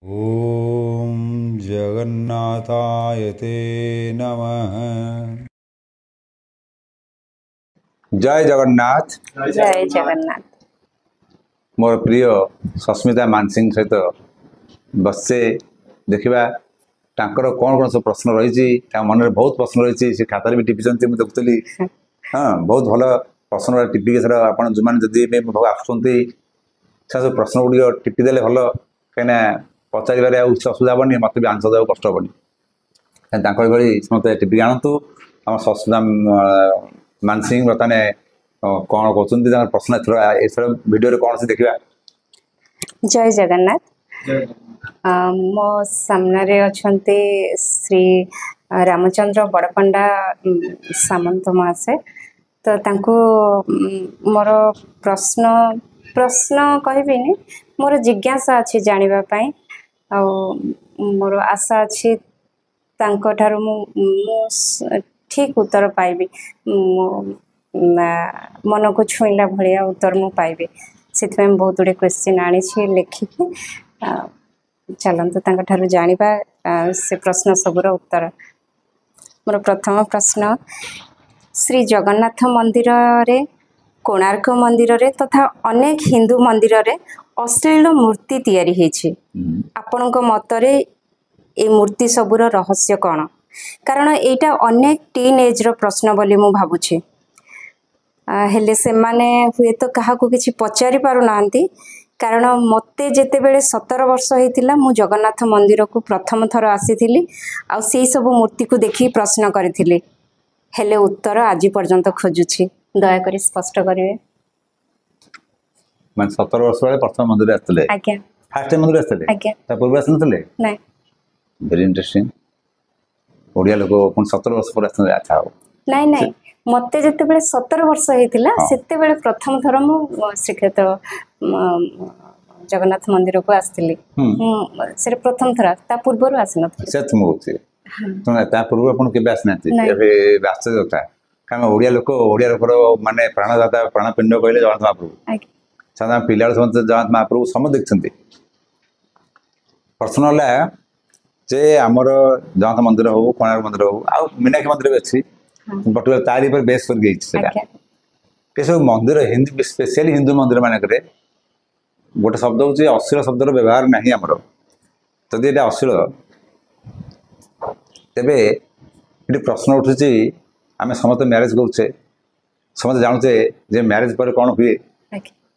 ओम जगन्नाथाय ते नमः। जय जगन्नाथ। जय जगन्नाथ। मोर प्रिय सस्मिता मानसिंह सहित बसे देखा तांकर कौन कौन सब प्रश्न रही मन में बहुत प्रश्न रही से खाता भी टिपिंट मुझे देखुली। हाँ बहुत भल प्रश्न टिपिक सर आप जो मैंने जदि आसुँच सब प्रश्न गुड़िक टिपिदेले भल कहीं पचारे असुविधा हेनी मत भी आंसर देवा कष्ट हेनी मत टिपिक आणतु आम सस्मिता मानसिंह बर्तमान कौन कहते प्रश्न एथर वीडियो कौन से देखा। जय जगन्नाथ। मो सामने अच्छे श्री रामचंद्र बड़पंडा सामंत महाशय तो तांको मोर प्रश्न प्रश्न कहबिनी मोर जिज्ञासा अच्छी जानापी आ मोर आशा अच्छी तांको ठारू मु ठीक उत्तर पाइबी मन को छुईला भाया उत्तर मु पाइबी से बहुत गुड़े क्वेश्चन आनी लिखिकी चलते ठारू जानिबा से प्रश्न सबूर उत्तर। मोर प्रथम प्रश्न श्री जगन्नाथ मंदिर रे कोणार्क मंदिर रे तथा अनेक हिंदू मंदिर रे अश्लील मूर्ति तैयारी हेछि आपनक मतरे ए मूर्ति सबूर रहस्य कौन कारण एटा अनेक टीन एज रो प्रश्न बोली मु भाबुछि हेले से माने हुए तो कहा को किछि पचारि पारु नांती कारण मते जेते बेले 17 वर्ष हेतिला मु जगन्नाथ मंदिर को प्रथम थर आसीथिली आ सेई सब मूर्ति को देखि प्रश्न करिथिली हेले उत्तर आज पर्यंत खोजुछि दया करी स्पष्ट करिवे। मान 17 वर्ष वाले प्रथम मंदिर आस्तले आज्ञा फर्स्ट टाइम मंदिर आस्तले आज्ञा ता पूर्व आसनतले नहीं वेरी इंटरेस्टिंग ओडिया लोक पुन 17 वर्ष पर आस्तले अच्छा हो नहीं नहीं मते जेते बेले 17 वर्ष हेतिला सेते बेले प्रथम थर मु श्रीक्षेत्र जगन्नाथ मंदिर को आस्थिली से प्रथम थर ता पूर्व आसनथि से तुम होती तो ता पूर्व अपन के बेस नाती एबे आश्चर्य था कारण ओडिया लोक माने प्राणदाता प्राणपिंड कहले जगन्नाथ महाप्रभु साधा पिला समस्त जगन्नाथ महाप्रभु सम देखछन्ती प्रश्न है जे आमर जगन्नाथ मंदिर हो कोणार्क मंदिर हो आ मीनाक्षी मंदिर भी अच्छी पर्टिकुलर तारी पर बेस कर गई ये सब मंदिर हिंदू स्पेशली हिंदू मंदिर मानक गोटे शब्द हूँ अश्लील शब्द व्यवहार नहीं आमर जदि ये अश्लील तेबे ये प्रश्न उठुची आम समस्त मैरेज करुचे समस्त जानूचे जे मैरेज पर कौन हुए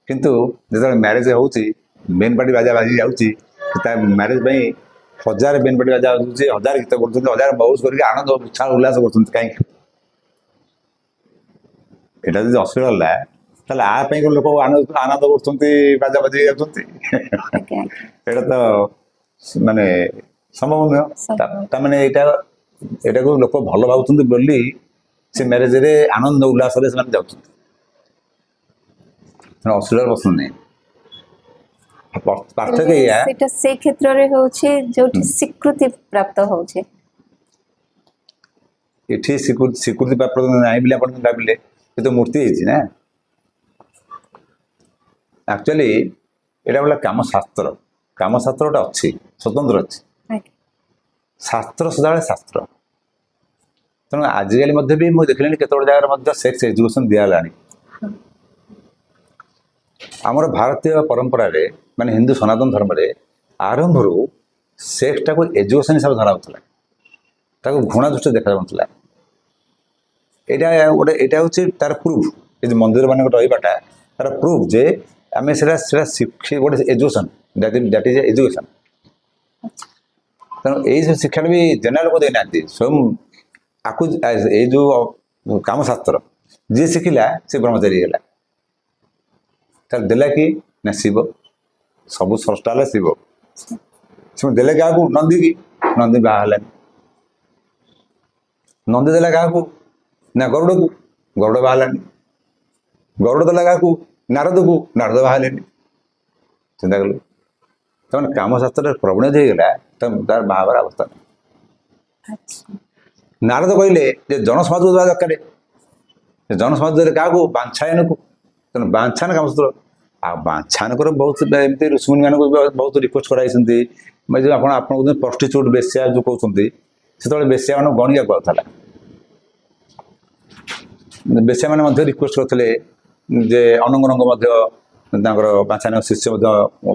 किंतु जो मैरेज होती बेन पार्टी बाजा बाजी जाऊँगी मैरेज हजार बेन पार्टी बाजा बाजुचे हजार गीत कर हजार बहुत करके आनंद उत्साह उल्लास कर कहीं एटा जो अश्लील है आपाई लोक आनंद कर बाजा बाजी जाता तो माने संभव नुह माने यहाँ को लोक भल भावुं बोली से मैरेज रे आनंद उल्लास अश्लील पसंद नहीं पार्थक्य से क्षेत्र रे होछि जोठी स्वीकृति प्राप्त होछि एठी स्वीकृति प्राप्त नहीं बोले अपन भाविले ये तो मूर्ति है ना एक्चुअली एटा बोला कामशास्त्र गोटे अच्छी स्वतंत्र अच्छी शास्त्र सदा शास्त्र तेणु आजिकल भी मुझे देखिली केत जगह सेक्स एजुकेशन दिगला आमर भारतीय परंपरा रे माने हिंदू सनातन धर्म रे आरंभ रू सेक्स टाक एजुकेशन हिसाब धरा घृणा दृष्टि देखा जाता यहाँ हूँ तार प्रूफ ये मंदिर मान रहीबाटा तार प्रूफ जे आम से शिक्षी गोटे एजुकेशन दैट इज एजुकेशन तेणु यही शिक्षा भी जनरल लोक देना स्वयं आपको ये जो कामशास्त्र जी शिखिला सी ब्रह्मचारी है तार देला कि ना शिव सबू स्रष्टा शिव से देले क्या नंदी की नंदी बाहर नंदी देला क्या ना गरुड़ को गरुड़ बाहर गरुड़ देला क्या नारद को नारद बाहर चिंता कलु तमें कामशास्त्र प्रवणित होगा तार बाहर अवस्था नारद कहले जनसमाज को दरकार जनसमाज क्या बांछायन को तेना बांछान कामसूत्र ବାଞ୍ଛାନଙ୍କର ବହୁତ ଏମିତି ଋଷିମୁନି ମାନଙ୍କୁ ବହୁତ ରିକ୍ୱେଷ୍ଟ କରାଇଛନ୍ତି ଯୋଉ ଆପଣ କହୁଛନ୍ତି ପ୍ରଷ୍ଟିଚ୍ୟୁଟ୍ ବେଶ୍ୟା ଯୋଉ କହୁଛନ୍ତି ସେତେବେଳେ ବେଶ୍ୟା ମାନଙ୍କୁ ଗଣିବା କୁହାଉଥିଲା ବେଶ୍ୟା ମାନେ ମଧ୍ୟ ରିକ୍ୱେଷ୍ଟ କରିଥିଲେ ଯେ ଅନଙ୍ଗରଙ୍ଗ ମଧ୍ୟ ତାଙ୍କର ବାଞ୍ଛାନକ ଶିଷ୍ୟ ମଧ୍ୟ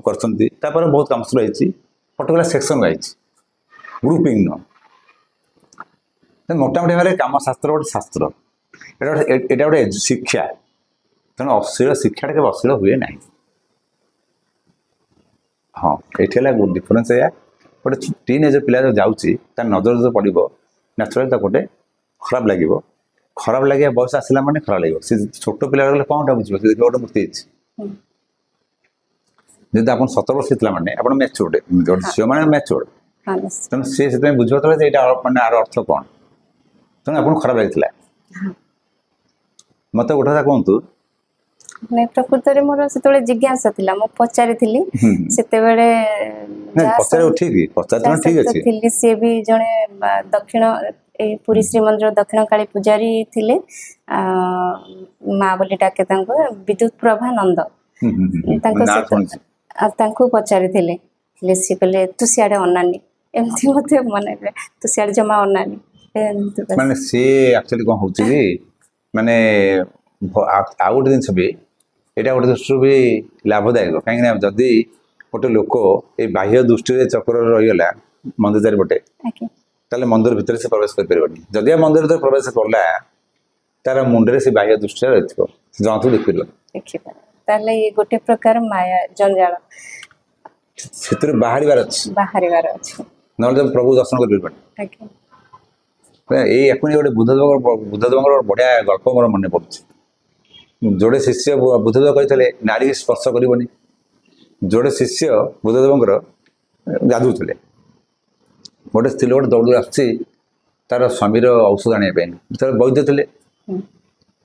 କରିଛନ୍ତି ତାପରେ ବହୁତ କାମ ରହିଛି ପର୍ଟିକୁଲାର ସେକ୍ସନ ରହିଛି ଗ୍ରୁପିଂ ନୁହଁ ମୋଟାମୋଟି ଭାବରେ କାମଶାସ୍ତ୍ର ଗୋଟେ ଶାସ୍ତ୍ର ଏଇଟା ଗୋଟେ ଶିକ୍ଷା ତେଣୁ ଅଶ୍ଳୀଳ ଶିକ୍ଷାଟା କେବେ ଅଶ୍ଳୀଳ ହୁଏ ନାହିଁ ହଁ ଏଇଠି ହେଲା ଡିଫରେନ୍ସ ଏଇଆ ଗୋଟେ ଟିନ୍ ଏଜ୍ ପିଲା ଯୋଉ ଯାଉଛି ତା ନଜର ଯୋଉ ପଡ଼ିବ ନ୍ୟାଚୁରାଲି ତାକୁ ଗୋଟେ ଖରାପ ଲାଗିବା ବୟସ ଆସିଲା ମାନେ ଖରାପ ଲାଗିବ ସେ ଛୋଟ ପିଲା ଗଲେ କ'ଣଟା ବୁଝିବ ସେ ଦେଖିବ ଗୋଟେ ମୂର୍ତ୍ତି ହେଇଛି ଯଦି ଆପଣ 17 ବର୍ଷ ହେଇଥିଲା ମାନେ ଆପଣ ମ୍ୟାଚୁର୍ଡ ଗୋଟେ ଝିଅ ମାନେ ମ୍ୟାଚୁର୍ଡ ତେଣୁ ସେ ସେଥିପାଇଁ ବୁଝିବ ଯେ ଏଇଟା ମାନେ ଆର ଅର୍ଥ କ'ଣ ତେଣୁ ଆପଣଙ୍କୁ ଖରାପ ଲାଗିଥିଲା ମତେ ଗୋଟେ କଥା କୁହନ୍ତୁ ପ୍ରକୃତରେ ମୋର ସେତେବେଳେ ଜିଜ୍ଞାସା ଥିଲା ମୁଁ ପଚାରିଥିଲି ସେତେବେଳେ ଥିଲି ସିଏ ବି ଜଣେ ଦକ୍ଷିଣ ଏଇ ପୁରୀ ଶ୍ରୀମନ୍ଦିର ଦକ୍ଷିଣ କାଳୀ ପୂଜାରୀ ଥିଲେ ମା ବୋଲି ଡାକେ ତାଙ୍କୁ ବିଦ୍ୟୁତ ପ୍ରଭା ନନ୍ଦ ତାଙ୍କୁ ପଚାରିଥିଲେ ହେଲେ ସିଏ କହିଲେ ତୁ ସିଆଡ଼େ ଅନାନି ଏମିତି ମତେ ମନେ ତୁ ସିଆଡ଼େ ଜମା ଅନାନି ମାନେ ସିଏ ଆକ୍ଚୁଆଲି କ'ଣ ହଉଛି କି ମାନେ ଆଉ ଗୋଟେ ଜିନିଷ ବି ଏଇଟା ଗୋଟେ ଦୃଷ୍ଟିରୁ ବି ଲାଭଦାୟକ କାହିଁକିନା ଯଦି ଗୋଟେ ଲୋକ ଏଇ ବାହ୍ୟ ଦୃଷ୍ଟିରେ ଚକ୍ରରେ ରହିଗଲା ମନ୍ଦିର ଚାରିପଟେ ତାହେଲେ ମନ୍ଦିର ଭିତରେ ସେ ପ୍ରବେଶ କରିପାରିବନି ଯଦି ମନ୍ଦିର ଭିତରେ ପ୍ରବେଶ କଲା ତାର ମୁଣ୍ଡରେ ସେ ବାହ୍ୟ ଦୃଷ୍ଟିରେ ରହିଥିବ ସେ ଜଣକୁ ଦେଖିପାରିବନି ତାହେଲେ ଇଏ ଗୋଟେ ପ୍ରକାର ମାୟା ଜଞ୍ଜାଳ ସେଥିରୁ ବାହାରିବାର ଅଛି ନହେଲେ ପ୍ରଭୁ ଦର୍ଶନ କରିପାରିବନି ଏଇ ଏକୁଣି ଗୋଟେ ବୁଦ୍ଧଦେବଙ୍କର ବଢିଆ ଗଳ୍ପ ମୋର ମନେ ପଡୁଛି ଯୋଡ଼େ ଶିଷ୍ୟ ବୁଦ୍ଧଦେବ କହିଥିଲେ ନାରୀ ସ୍ପର୍ଶ କରିବନି ଯୋଡ଼େ ଶିଷ୍ୟ ବୁଦ୍ଧଦେବଙ୍କର ଗାଧୁଥିଲେ ଗୋଟେ ସ୍ତ୍ରୀ ଗୋଟେ ଦୌଡ଼ି ଆସୁଛି ତାର ସ୍ୱାମୀର ଔଷଧ ଆଣିବା ପାଇଁ ଯେତେବେଳେ ବୈଦ୍ୟ ଥିଲେ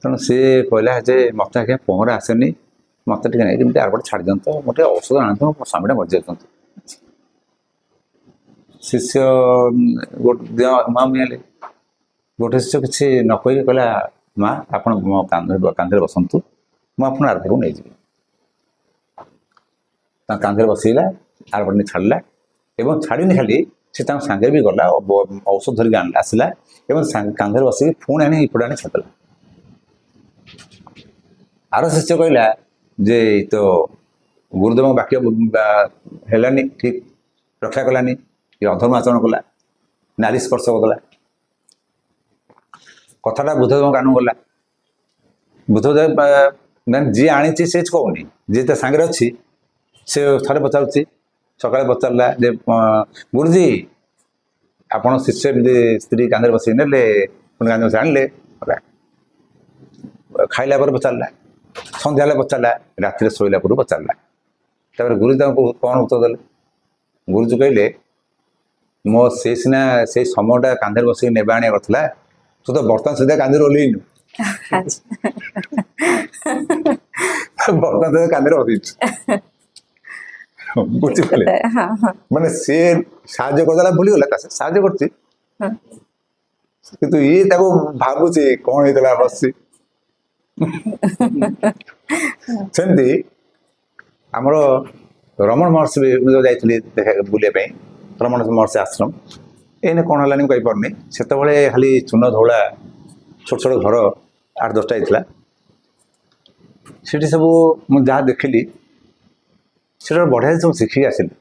ତେଣୁ ସିଏ କହିଲା ଯେ ମୋତେ ଆଜ୍ଞା ପହଁରା ଆସେନି ମୋତେ ଟିକେ ନାଇଁ କେମିତି ଆରପଟେ ଛାଡ଼ି ଦିଅନ୍ତୁ ମୁଁ ଟିକେ ଔଷଧ ଆଣନ୍ତୁ ମୋ ସ୍ୱାମୀଟା ମରିଯାଉଛନ୍ତି ଶିଷ୍ୟ ମା ମିଳିଲେ ଗୋଟେ ଶିଷ୍ୟ କିଛି ନ କହିକି କହିଲା ମା ଆପଣ ମୋ କାନ୍ଧରେ ବସନ୍ତୁ ମୁଁ ଆପଣ ଆରପଟକୁ ନେଇଯିବି ତାଙ୍କ କାନ୍ଧରେ ବସେଇଲା ଆରପଟେ ଛାଡ଼ିଲା ଏବଂ ଛାଡ଼ିନି ଖାଲି ସେ ତାଙ୍କ ସାଙ୍ଗରେ ବି ଗଲା ଔଷଧ ଧରିକି ଆସିଲା ଏବଂ କାନ୍ଧରେ ବସିକି ପୁଣି ଆଣି ଏପଟେ ଆଣି ଛାଡ଼ିଦେଲା ଆର ଶିଷ୍ୟ କହିଲା ଯେ ତ ଗୁରୁଦେବଙ୍କ ବାକ୍ୟ ହେଲାନି ଠିକ୍ ରକ୍ଷା କଲାନି ଅଧର୍ମ ଆଚରଣ କଲା ନାରୀ ସ୍ପର୍ଶ କରିଦେଲା କଥାଟା ବୁଦ୍ଧଦେବଙ୍କ କାନକୁ ଗଲା ବୁଦ୍ଧଦେବ ଯିଏ ଆଣିଛି ସେ କହୁନି ଯିଏ ତା ସାଙ୍ଗରେ ଅଛି ସେ ଥରେ ପଚାରୁଛି ସକାଳେ ପଚାରିଲା ଯେ ଗୁରୁଜୀ ଆପଣ ଶିଷ୍ୟ ଏମିତି ସ୍ତ୍ରୀ କାନ୍ଧରେ ବସିକି ନେଲେ ପୁଣି କାନ୍ଧରେ ବସି ଆଣିଲେ ଖାଇଲା ପରେ ପଚାରିଲା ସନ୍ଧ୍ୟା ହେଲେ ପଚାରିଲା ରାତିରେ ଶୋଇଲା ପରେ ପଚାରିଲା ତାପରେ ଗୁରୁଜୀ ତାଙ୍କୁ କ'ଣ ଉତ୍ତର ଦେଲେ ଗୁରୁଜୀ କହିଲେ ମୋ ସେ ସିନା ସେଇ ସମୟଟା କାନ୍ଧରେ ବସିକି ନେବା ଆଣିବା କଥା ତୁ ତ ବର୍ତ୍ତମାନ ସୁଦ୍ଧା କାନ୍ଧରେ ଓହ୍ଲେଇନୁ ବର୍ତ୍ତମାନ ସୁଦ୍ଧା କାନ୍ଧରେ ଓହ୍ଲେଇଛୁ ବୁଝିପାରିଲେ ମାନେ ସେ ସାହାଯ୍ୟ କରିଦେଲା ଭୁଲିଗଲା ତା ସାହାଯ୍ୟ କରୁଛି କିନ୍ତୁ ଇଏ ତାକୁ ଭାବୁଛି କ'ଣ ହେଇଥିଲା ବସି ସେମିତି ଆମର ରମଣ ମହର୍ଷି ଯାଇଥିଲି ବୁଲିବା ପାଇଁ ରମଣ ମହର୍ଷି ଆଶ୍ରମ ଏଇନେ କ'ଣ ହେଲାନି ମୁଁ କହିପାରୁନି ସେତେବେଳେ ଖାଲି ଚୂନ ଧଉଳା ଛୋଟ ଛୋଟ ଘର 8-10ଟା ହେଇଥିଲା ସେଠି ସବୁ ମୁଁ ଯାହା ଦେଖିଲି ସେଟା ବଢ଼ିଆ ସବୁ ଶିଖିକି ଆସିଲି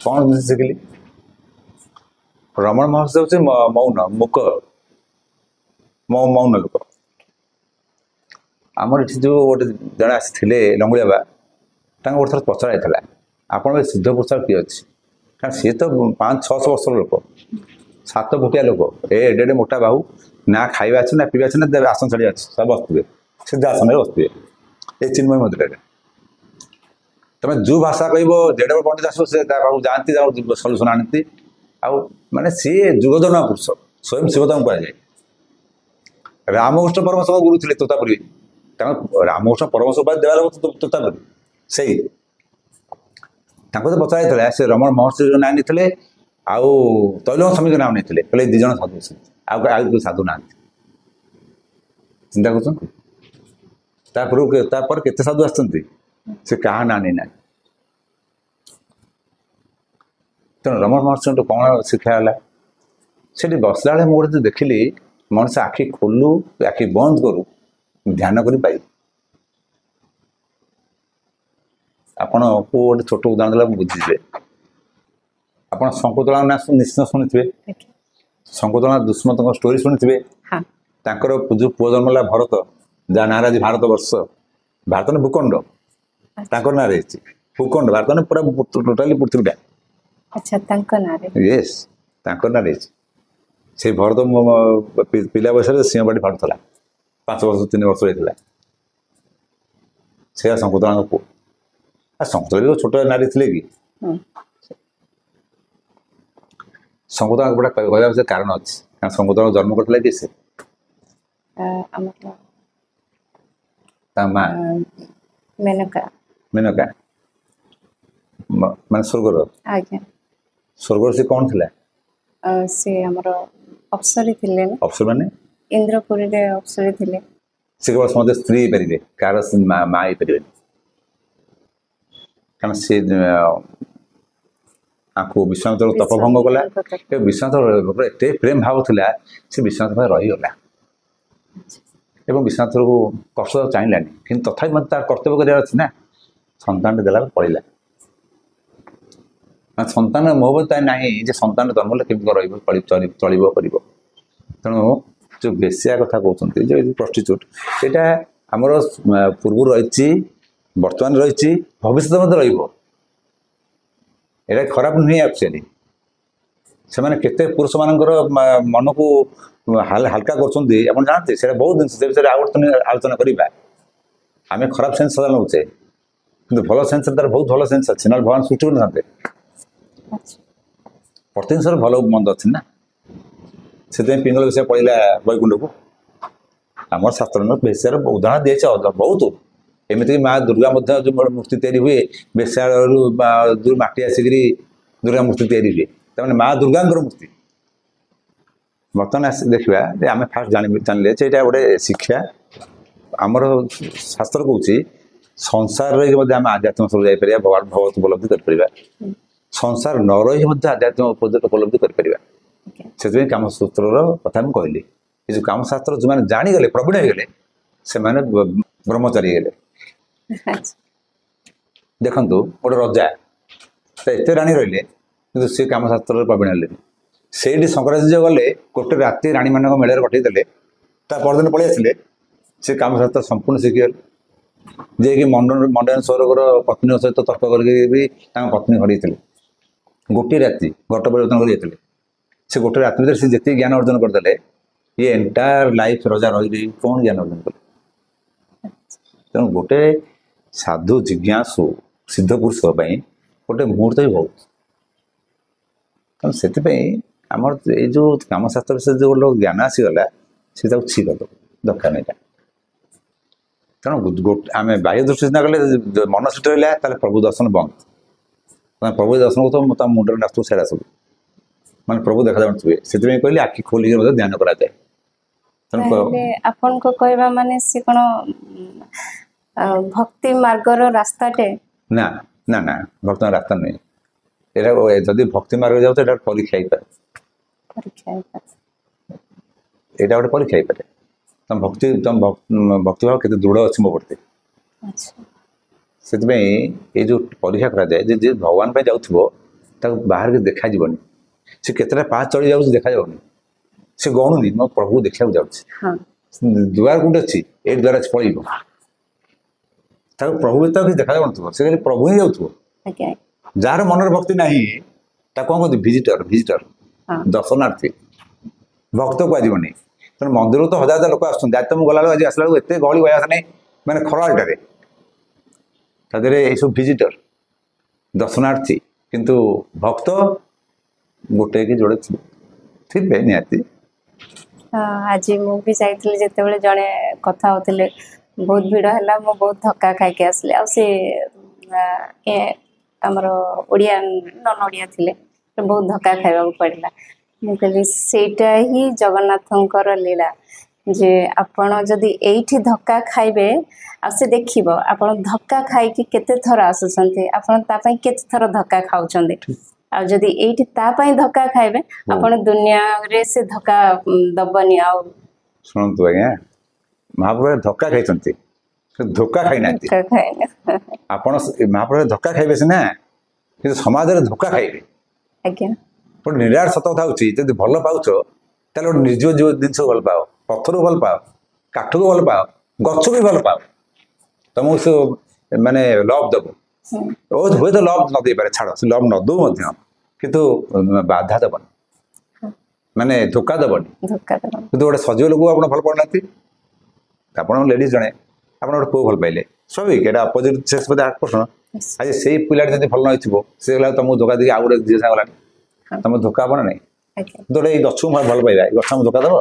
କ'ଣ ଶିଖିଲି ରମଣ ମହର୍ଷି ହେଉଛି ମୌନ ମୂକ ମୌନ ଲୋକ ଆମର ଏଠି ଯେଉଁ ଗୋଟେ ଜଣେ ଆସିଥିଲେ ଲଙ୍ଗୁଳିଆ ବା ତାଙ୍କୁ ଗୋଟେ ଥର ପଚରା ହେଇଥିଲା ଆପଣଙ୍କ ସିଦ୍ଧ ପୁରୁଷ କିଏ ଅଛି କାରଣ ସିଏ ତ 500-600 ବର୍ଷର ଲୋକ 7 ଫୁଟିଆ ଲୋକ ଏଡ଼େ ମୋଟା ବାହୁ ନା ଖାଇବା ଅଛି ନା ପିଇବା ଅଛି ନା ଆସନ ଛାଡ଼ି ଅଛି ସବୁ ବସିଥିବେ ସିଦ୍ଧ ଆସନରେ ବସିଥିବେ ଏ ଚିନ୍ମୟ ମନ୍ଦିରରେ ତମେ ଯେଉଁ ଭାଷା କହିବ ଯେଡ଼େ ପଣ୍ଡିତ ଆସିବ ସେ ତା ପାଖକୁ ଯାଆନ୍ତି ସଲ୍ୟୁସନ୍ ଆଣନ୍ତି ଆଉ ମାନେ ସିଏ ଯୁଗଧର୍ମ ପୁରୁଷ ସ୍ୱୟଂ ଶିବ ତାଙ୍କୁ କୁହାଯାଏ ରାମକୃଷ୍ଣ ପରମହଂସ ଗୁରୁ ଥିଲେ ତୋତାପୁରୀ ତାଙ୍କ ରାମକୃଷ୍ଣ ପରମହଂସ ଉପାଧି ଦେବାର ତୋତାପୁରୀ ସେଇ ତାଙ୍କୁ ତ ପଚରା ହେଇଥିଲା ସେ ରମଣ ମହର୍ଷି ନାଁ ନେଇଥିଲେ ଆଉ ତୈଲଙ୍ଗ ସ୍ୱାମୀଙ୍କ ନାଁ ନେଇଥିଲେ କହିଲେ 2 ଜଣ ସାଧୁ ଆଉ ସାଧୁ ନାହାନ୍ତି ଚିନ୍ତା କରୁଛନ୍ତି तापर केते साधु आसଛନ୍ତି से कहा ना नहीं ना तेणु रमण महर्षि कौन शिक्षा है से बसला बेले मुझे देखिली मनुष्य आखि खोलू आखि बंद करू ध्यान कर पाई आपण को गोटे छोट उदाहरण देला बुझीजे आप शंकुतला ना निश्चय शुणुवे शंकुतला दुष्मत स्टोरी शुणुवे जो पुओ जन्मला भरत जहाँ ना आज भारत वर्ष भारत ने भूखंड ना रही भूखंड भारत ने पूरा टोटाली पृथ्वीटा यस ना रही से भरत पिला बयस सिंह बाटी फाड़ूला 5 वर्ष 3 वर्ष होता से शंकुतला पुओ आ शंकुतला छोट नारी थे कि शंकुतला गोटे कहवा कारण अच्छे कारण शंकुतला जन्म करता कि से मेनका मेनका मान स्वर्गर स्वर्गर से कौन थिला से हमर अप्सरी थिले ना अप्सर माने इंद्रपुरी रे अप्सरी थिले से केवल समझे स्त्री परिवे कार माँ ही परिवे कारण से आपको विश्वामित्र तपभंग कला विश्वामित्र एत प्रेम भाव था से विश्वामित्र रहीगला एवं विश्वामित्र को कष्ट चाहिलानी कि तथा मत तार कर्तव्य कर ना संतान देला पड़ेगा संतान मोहब्बत ना संतान जन्म केमी चलो कर तेणु जो बेसिया कथा कहते जो प्रस्टिट्यूट यहाँ आमर पूर्व रही बर्तमान रही भविष्य मत रहा खराब नुहे एक्चुअली से मैंने केते पुरुष मानकर मन को हाल्का कर जानते से बहुत जिन विषय आलोचना करवा आम खराब सेन्स सदा नौचे कि भल सेन्स तार बहुत भल सेन्स अच्छे ना भगवान सृष्टि कर प्रति जिन भल मंद अच्छे ना से पिंगल विषय पड़ा वैकुंठ को आम शास्त्र में बेस्यार उदाहरण दिए बहुत एमती माँ दुर्गा जो मूर्ति तैयारी हुए बेस्यार जो मटी आसिक दुर्गा मूर्ति तैयारी हुए तमें माँ दुर्गा मूर्ति बर्तमान देखा आम फास्ट जानिले गोटे शिक्षा आमर शास्त्र कौच संसार रही आम आध्यात्म सब जापर भगवान भगवत उपलब्धि कर संसार न रही आध्यात्म उपलब्धि कर कामसूत्र कथा मुझे कहली ये जो कामशास्त्र जो मैंने जानीगले प्रवीण होगले से ब्रह्मचारी गले देखु गोटे रजा एत राणी रही कि सी कामशास्त्र प्रवीण हेले से शंकराचार्य गले गोटे राति राणी मान मेल कटईदे परदिन पलि आसिले से कामशास्त्र संपूर्ण शिखिगले जे कि मंडन सौरगर पत्नी सहित तर्क कर पत्नी हरई गोटे राति घट परिवर्तन कर से गोटे राति भर से जिते ज्ञान अर्जन करदे ये एंटायर लाइफ रजा रही कौन ज्ञान अर्जन कले तेणु गोटे साधु जिज्ञासु सिद्ध पुरुष गोटे मुहूर्त भी बहुत तेणु से आमर ये जो कामशास्त्र विषय जो ज्ञान आसीगला से छी दरकार नहीं तेणु आम बाह्य दृष्टि चिंता कले मन सृष्टि रहा प्रभु दर्शन बंद प्रभु दर्शन को तो मुंडे डाक्तर सेड़ा सब मान प्रभु देखा जाए से कहली आखि खोलिक ध्यान कराए आपन को कहवा माने से कोन भक्ति मार्गर रास्ताटे ना ना ना भक्ति रास्ता नहीं एटा जदि भक्ति मार्ग जाऊ तो परीक्षा ही पारे एटा गोटे परीक्षा ही पारे तुम भक्ति भाव केते दृढ़ अच्छी मो प्रति से ये जो परीक्षा करा जाए जे भगवान पे जाउथबो बाहर के देखा जीवनी से केतटा पाँच चढ़ी जाऊँ देखा जाऊनी से गणुनी मो प्रभु देखा जाऊँ द्वार कौटे अच्छी एक द्वार अच्छी पलैब प्रभु तो किसी देखा जाऊन से खाली प्रभु ही जाऊँ जार मनर भक्ति ना कौन कहते विजिटर विजिटर दर्शनार्थी भक्त कहनी तेना मंदिर तो हजार हजार लोक आसते मुझे गला आज आसला एत गहली बया नहीं मैंने खराटारे सब विजिटर दर्शनार्थी किंतु भक्त गोटे कि जोड़े थे निहाती आज मुझे जाइए जिते जड़े कथा होते बहुत भिड़ है मो बहुत धक्का खाई आसले आमर ओडिया नन ओडिया थे बहुत धक्का खाइबा पड़ा मुझे कहली सेटा ही जगन्नाथंकर लीला जे आपण जदि एठी धक्का खाइबे आ से देखिबो आपण धक्का खाइ कि केते थर आसुछन्ते आपण ता पई केते थर धक्का खाउछन्ते आ जदि एठी ता पई धक्का खाइबे आपण दुनिया रे से धक्का दबनी आ शुणु आज्ञा महाप्रभु धक्का खाई धोखा खाई ना धक्का खाइने आपण महाप्रभु धक्का खाइबे सिना कि समाज रे धोखा खाइबे आज्ञा गोटे निराट सत कथा होची जदि भल पाउछ ताले गोटे निर्जीव जीव जिनस भल पाओ पत्थर को भल पाओ काठ को भल पाओ गछ भी भल पाओ तुमको से माने लव दब ओ हुए तो लव न दे पारे छाड़ से लव न दो मध्य किंतु बाधा दबन माने धोखा दबन किंतु गोटे सजीव लोक आप भल पड़ना आप लेडीज जड़े आप गोटे पुओ भल पाइले स्वाभाविक एटा अपोजिट सेक्स प्रति आकर्षण आज से पिला जब भल न से तुमको धोखा देगी आउ गोटे झील साग गला तुम धोखा आपण नहीं तो ये गछ को भल पाइबा गछ में धोखा दब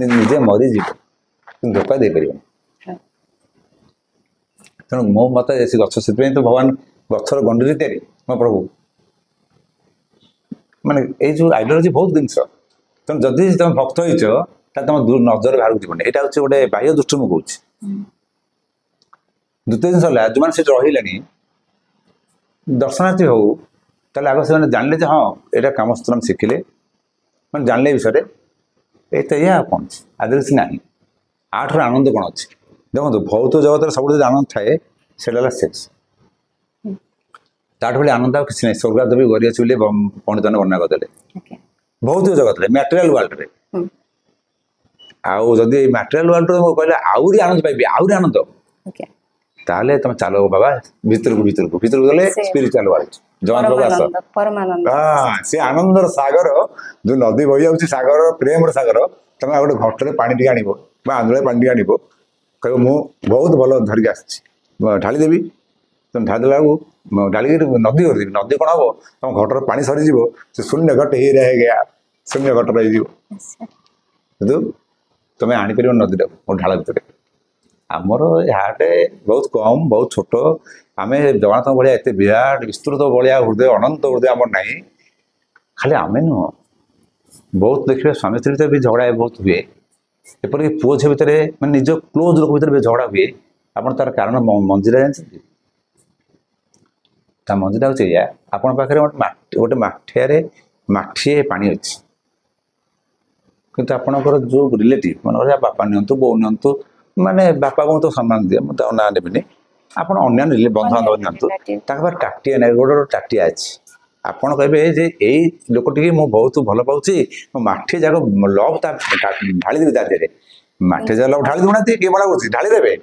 निजे मरीज धोखा दे पार तेणु मो मत से गछ से तो भगवान गचर गंडरी तैयारी मो प्रभु माने ये जो आइडियोलॉजी बहुत जिनस तेणु जदि तुम भक्त हो तुम दूर नजर बाहर जीवन यहाँ हूँ गोटे बाह्य दृष्टि मुझे कहूँ द्वितीय जिन है जो मैंने रही दर्शनार्थी हो ताले आगे से जानले हाँ यहाँ कामसूत्र शिखिले मैं जानले विषय ये या कौन आज किसी ना आठर आनंद कौन अच्छी देखो भौत जगत सब आनंद थाए से सेक्स ताठ भाई आनंद आ किसी ना स्वर्गाद भी गरी अच्छी पंडित ने वर्णना करदे भौतिक जगत मटेरियल वर्ल्ड रे आउ जदि मटेरियल वर्ल्ड कहले आहरी आनंद पाइबी आहरी आनंद ताले तुम चलो बाबा भीतर को गले स्पिरिचुअल वर्ल्ड जवान प्रभु आस से आनंदर सागर जो नदी बही जाऊँगी सागर प्रेम सागर तुम गोटे घटरे पानी टी आण आंधुआ पानी टी आण कह मु बहुत भल धरिक आसी ढाली देवी तुम ढाली देला ढाली नदी करदेवी नदी कौन हम तुम घटर पानी सरीज से शून्य घट ही रह गया शून्य घट रही कि तुम आनीपर नदी टाक ढाल भितर आमर हाटे बहुत कम बहुत छोट आम जगन्नाथ भाया एत विराट विस्तृत भाया हृदय अनंत हृदय आमर ना खाली आम नुह बहुत देखिए स्वामी स्त्री भर भी झगड़ा बहुत हुए एपरिक पुओ झी भितर मैं निज क्लोज लोक भर भी झगड़ा हुए आप तार कारण मंजिरा जानते मंजिरा हूँ या आपण पाखे गोटे माठिया माठिए पानी अच्छी किंतु आपणकर जो रिलेटिव मन बापा नियंतु बो नियंतु माने बापा को तो सम्मान दिए मुझे ना देवी आप अन्य बंधुबांधव नियंतु टाटिया ना गोटे टाटिया अच्छी आपड़ कहे यही लोकटी मुझे बहुत भल पाऊँ मो माठी जाक लव ढाली देवी तादेह माठी जाक लव ढाली दूना किए बड़ा करुँच ढाली देवे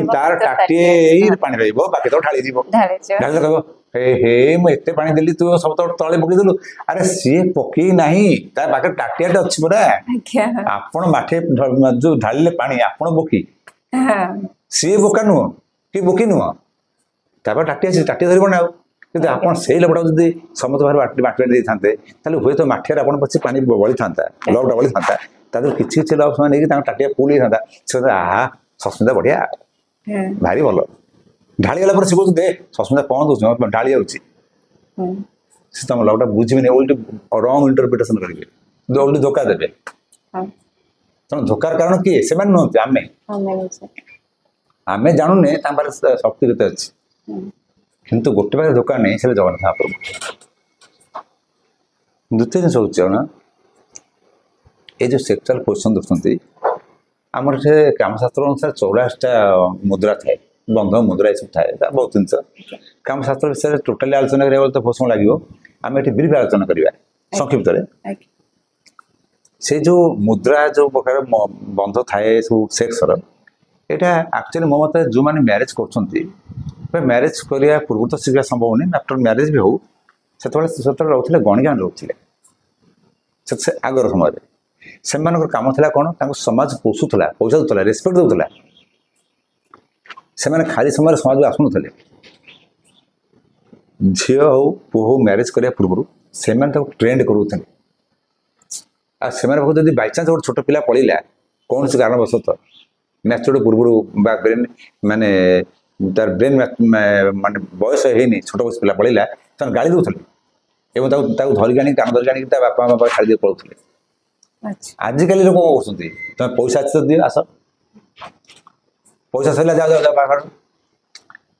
तार टाटिए पानी रही बाकी तो ढाली ढाली कह हे मुझे पानी देली तू सब तो तले पकईदेलु अरे सी पकई ना पाखे टाटिया अच्छी पूरा आपण माठी जो ढाले पानी आपण बोकी सी बोका नुह कि बोकी नुह टाटिया टाटिया धरब ना कि आप लोकटा जब समस्त बाहर माटी दे था हुए तो माठिया आप पचे पानी बड़ी था लवटा बड़ी था तार किसी किसी लव समय नहीं टाटिया फुल होता से आहा सस्मिता बढ़िया भारी भल ढाली गला से कहते दे सस्मिता कौन दूसरी ढाली जाऊँगी तुम लवटा बुझे ओल्टी रंग इंटरप्रिटेसन करेंगे ओल्टी धोखा देवे तेनाली धोखार कारण किए से नुहत आम जानूने शक्ति केते अच्छी किंतु गोटे पाखे धोखा नहीं से जगन्नाथ महाप्रभु द्वितीय जिन हूँ ये जो सेक्सुअल पोजिशन देखते आमर से कामशास्त्र अनुसार 84टा मुद्रा थाए बंध मुद्रा ये सब थाए बहुत जिन कामशास्त्र विषय टोटाली आलोचना करा तो बहुत समय लगे आम ये ब्रीफ आलोचना करवा संक्षिप्त से जो मुद्रा जो प्रकार बंध थाए सब सेक्सर यहाँ एक्चुअली मो मत जो मैंने मैरिज कर मैरिज करने पूर्व तो शिक्षा संभव नहीं आफ्टर मैरिज भी हो से रोते गणिका रोते आगर समय से कम था कौन समाज पोषुला पैसा दूसरा रेस्पेक्ट दूसरा से खाली समय समाज को आसुन झी हो पु हो मैरिज करने पूर्व से ट्रेंड करूँ जब बाईचान्स गोटे छोट पिला पड़ा कौन से कारणवश मैच्योर पूर्व ब्रेन माने तार ब्रेन माने बयस है छोट बस पिला पड़ा गाड़ी दूसरे धरिक कान धरिक बापा बापा छाड़ी पड़े अच्छा आजिकल लोक कौन करते तुम पैसा अच्छे तो दियो आस पैसा सरला जाओ जाओ बाहर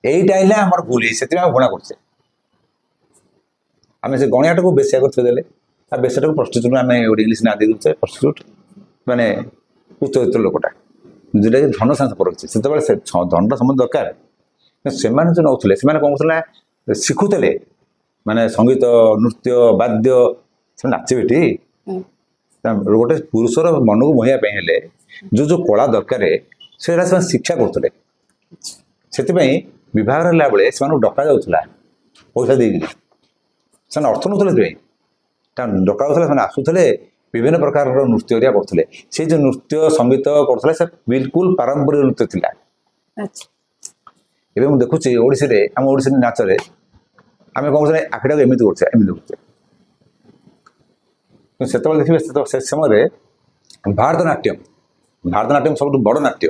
यहीटा है आम भूल से घृणा करचे आम से गणियाटा को बेसिया करदेले आ बेसियाटा को प्रस्टिट्यूट आम गोटे इंग्लीश ना दे दूचे प्रस्टिट्यूट माने उच्चरित्र लोकटा जोटा कि धन साथ संपर्क अच्छे से धनटा समझ दरकार से जो नौले से कौन कर शिखुले माने संगीत नृत्य वाद्य से नाचबेटी गोटे पुरुषर मन को मोहवाई जो जो कला दरकार से शिक्षा करुले से विवाह रहा बेले से डका जाऊला पैसा देगी से अर्थ नुले डका जाऊला आसुले विभिन्न प्रकार नृत्य करुले से जो नृत्य संगीत करुले से बिल्कुल पारंपरिक नृत्य थिला एवं देखुची ओडिसी आम ओडिसी नाचरे आम कौन कर आखिटा को एमती करते से देखिए से समय भारतनाट्यम सब बड़ नाट्य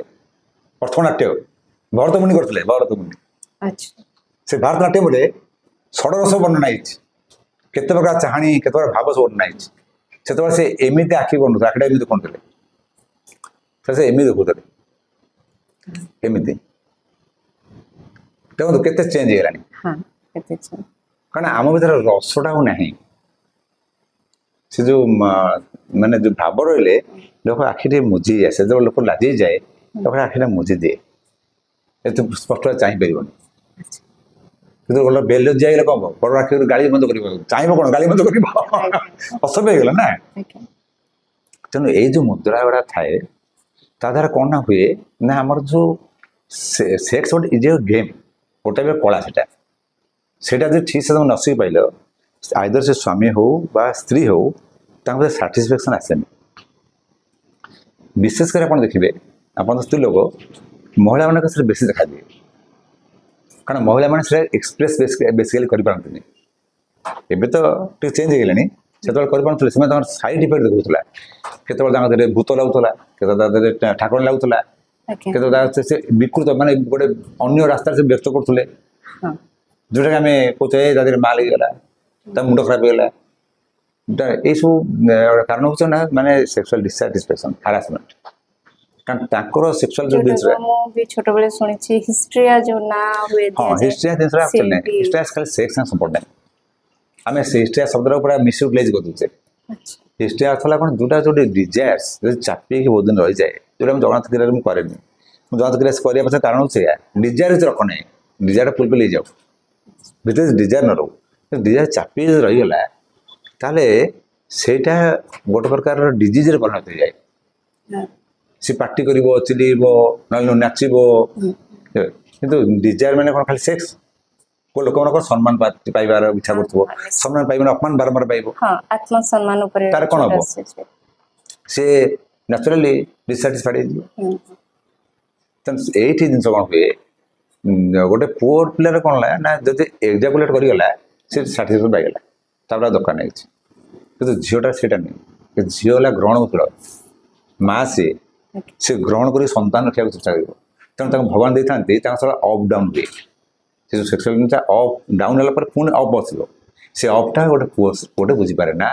अर्थनाट्य भरतमुनि करते भरतमुनि से भारतनाट्यम षडरस वर्णना केते प्रकार चाहाणी केते प्रकार भाव सब वर्णना से से एमती आखि कर आखिटा एमती करते से एमती देखुले एमती देखो केते चेंज है कारण आम भर रसटा ना से जो माने जो भाव रही लोक आखिटे मुझी जाए से जो लोक लाजी जाए लोक आखिटा मुझी दिए एत स्पष्ट चाहिए गोटे बेल जाए कम बड़ आखि गाड़ी बंद कर चाहिए कौन गाड़ी बंद कर असभ्य होगा ना तेणु ये जो मुद्रा गुड़ा थाए द्वारा कौन ना हुए ना आमर जो सेक्स गोटे इज ए गेम गोटे कला से ठीक से न सी पाइल आइदर से स्वामी हो बा स्त्री हो साटिस्फैक्शन आसेनि विशेषकर आप देखिए आप स्त्री लोग महिला मान बेसी देखा दिए कारण महिला मैंने एक्सप्रेस बेसिकली करते एवं तो चेंज हो गलानी से कर साइड इफेक्ट देखुला के भूत लगुला के ठाकुर लगुला के विकृत माने गोटे अन्य रास्ता से व्यक्त करते जोटा कि आम कहे माल हो मुंड खराब होगा ये सब कारण हो ना माने सेक्सुअल डिससैटिस्फैक्शन हारासमेंट कारण सेक्सुअल जो दिन भी छोट बेले सुनी हिस्ट्रिया जो ना हुए हां हिस्ट्रिया दिन हिस्ट्रिया खाली सेक्स ना संपर्क नहीं आम से हिस्ट्रिया शब्द पूरा मिसयूटिलाइज कर दूचे हिस्ट्रिया अर्थ है कौन जोटा जो डिजायर्स चापी बहुत दिन रही जाए जो जगन्नाथ क्रिया मुझे कैनि जगन्नाथ क्रिया करने पछे कारण से डिजायर रख नहीं डिजायर फुलफिल हो जाऊ भीतर डिजायर न रो डिजायर चापी रहीगला ताले सेटा गोटे प्रकार डिजीज परिणत हो जाए सी पार्टी कर चिल्ब ना नाचब कि डिजायर मैंने कौन खाली सेक्स को लोक मान सम्मान पाइबार इच्छा कर सम्मान पाइबा अपमान बारंबार पाइब आत्मसम्मान तार कौन हम सी न्याचुराली डिससाटिस्फाइड ये जिन कौन हुए गोटे पुअर पिलार कौन है ना जब एक्जाकुलेट करगला से साटिस्फैक्शन पाइगला तापर दरकार नहीं कि झीटा से नहीं झी है ग्रहणशील माँ से ग्रहण कर संतान रखा चेष्टा कर तेणु भगवान दे था अप डाउन हुए से जो सेक्सुअल अप डाउन है पुणी अप बसो से अपटा गोटे पुओटे बुझीपारे ना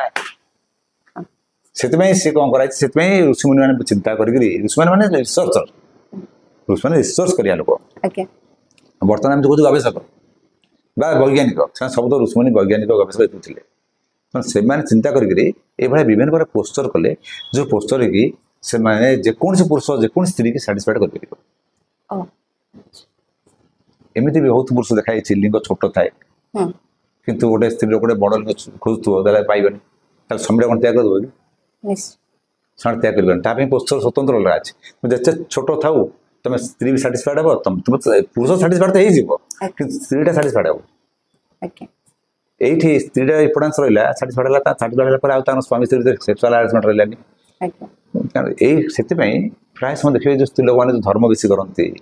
से कौन कराई ऋषिमुनि मैंने चिंता कर ऋषिमुनि मैंने रिसर्चर ऋषिमुनि रिसर्च करिया लोक बर्तमान आम कह गवेषक वैज्ञानिक सब तो ऋषिमुनि वैज्ञानिक गवेषक थे से चिंता करके विभिन्न प्रकार पोस्टर कले जो पोस्टर की से माने जेकोसी पुरुष जेकोसी स्त्री की साटिस्फाइड कर एमती भी बहुत पुरुष देखाई लिंग छोट थाए किंतु गोटे स्त्री गोटे बड़ लिंग खोजुव पाइबनी समय कौन त्याग करदेव कि त्याग कर पोस्टर स्वतंत्र अलग अच्छे जिते छोट था तुम स्त्री भी साटिस्फाइड हे तुम पुरुष साटिस्फाइड तो हो स्त्रीटा साटिस्फाइड हे ये स्त्रीटा इम्पोर्टान्स रहा साटिस्फाइड है साटिस्फाइड है स्वामी स्त्री सेक्सुअल हारासमेंट रही से प्राय समय देखिए जो स्त्री लोक मैंने जो धर्म बेसी करती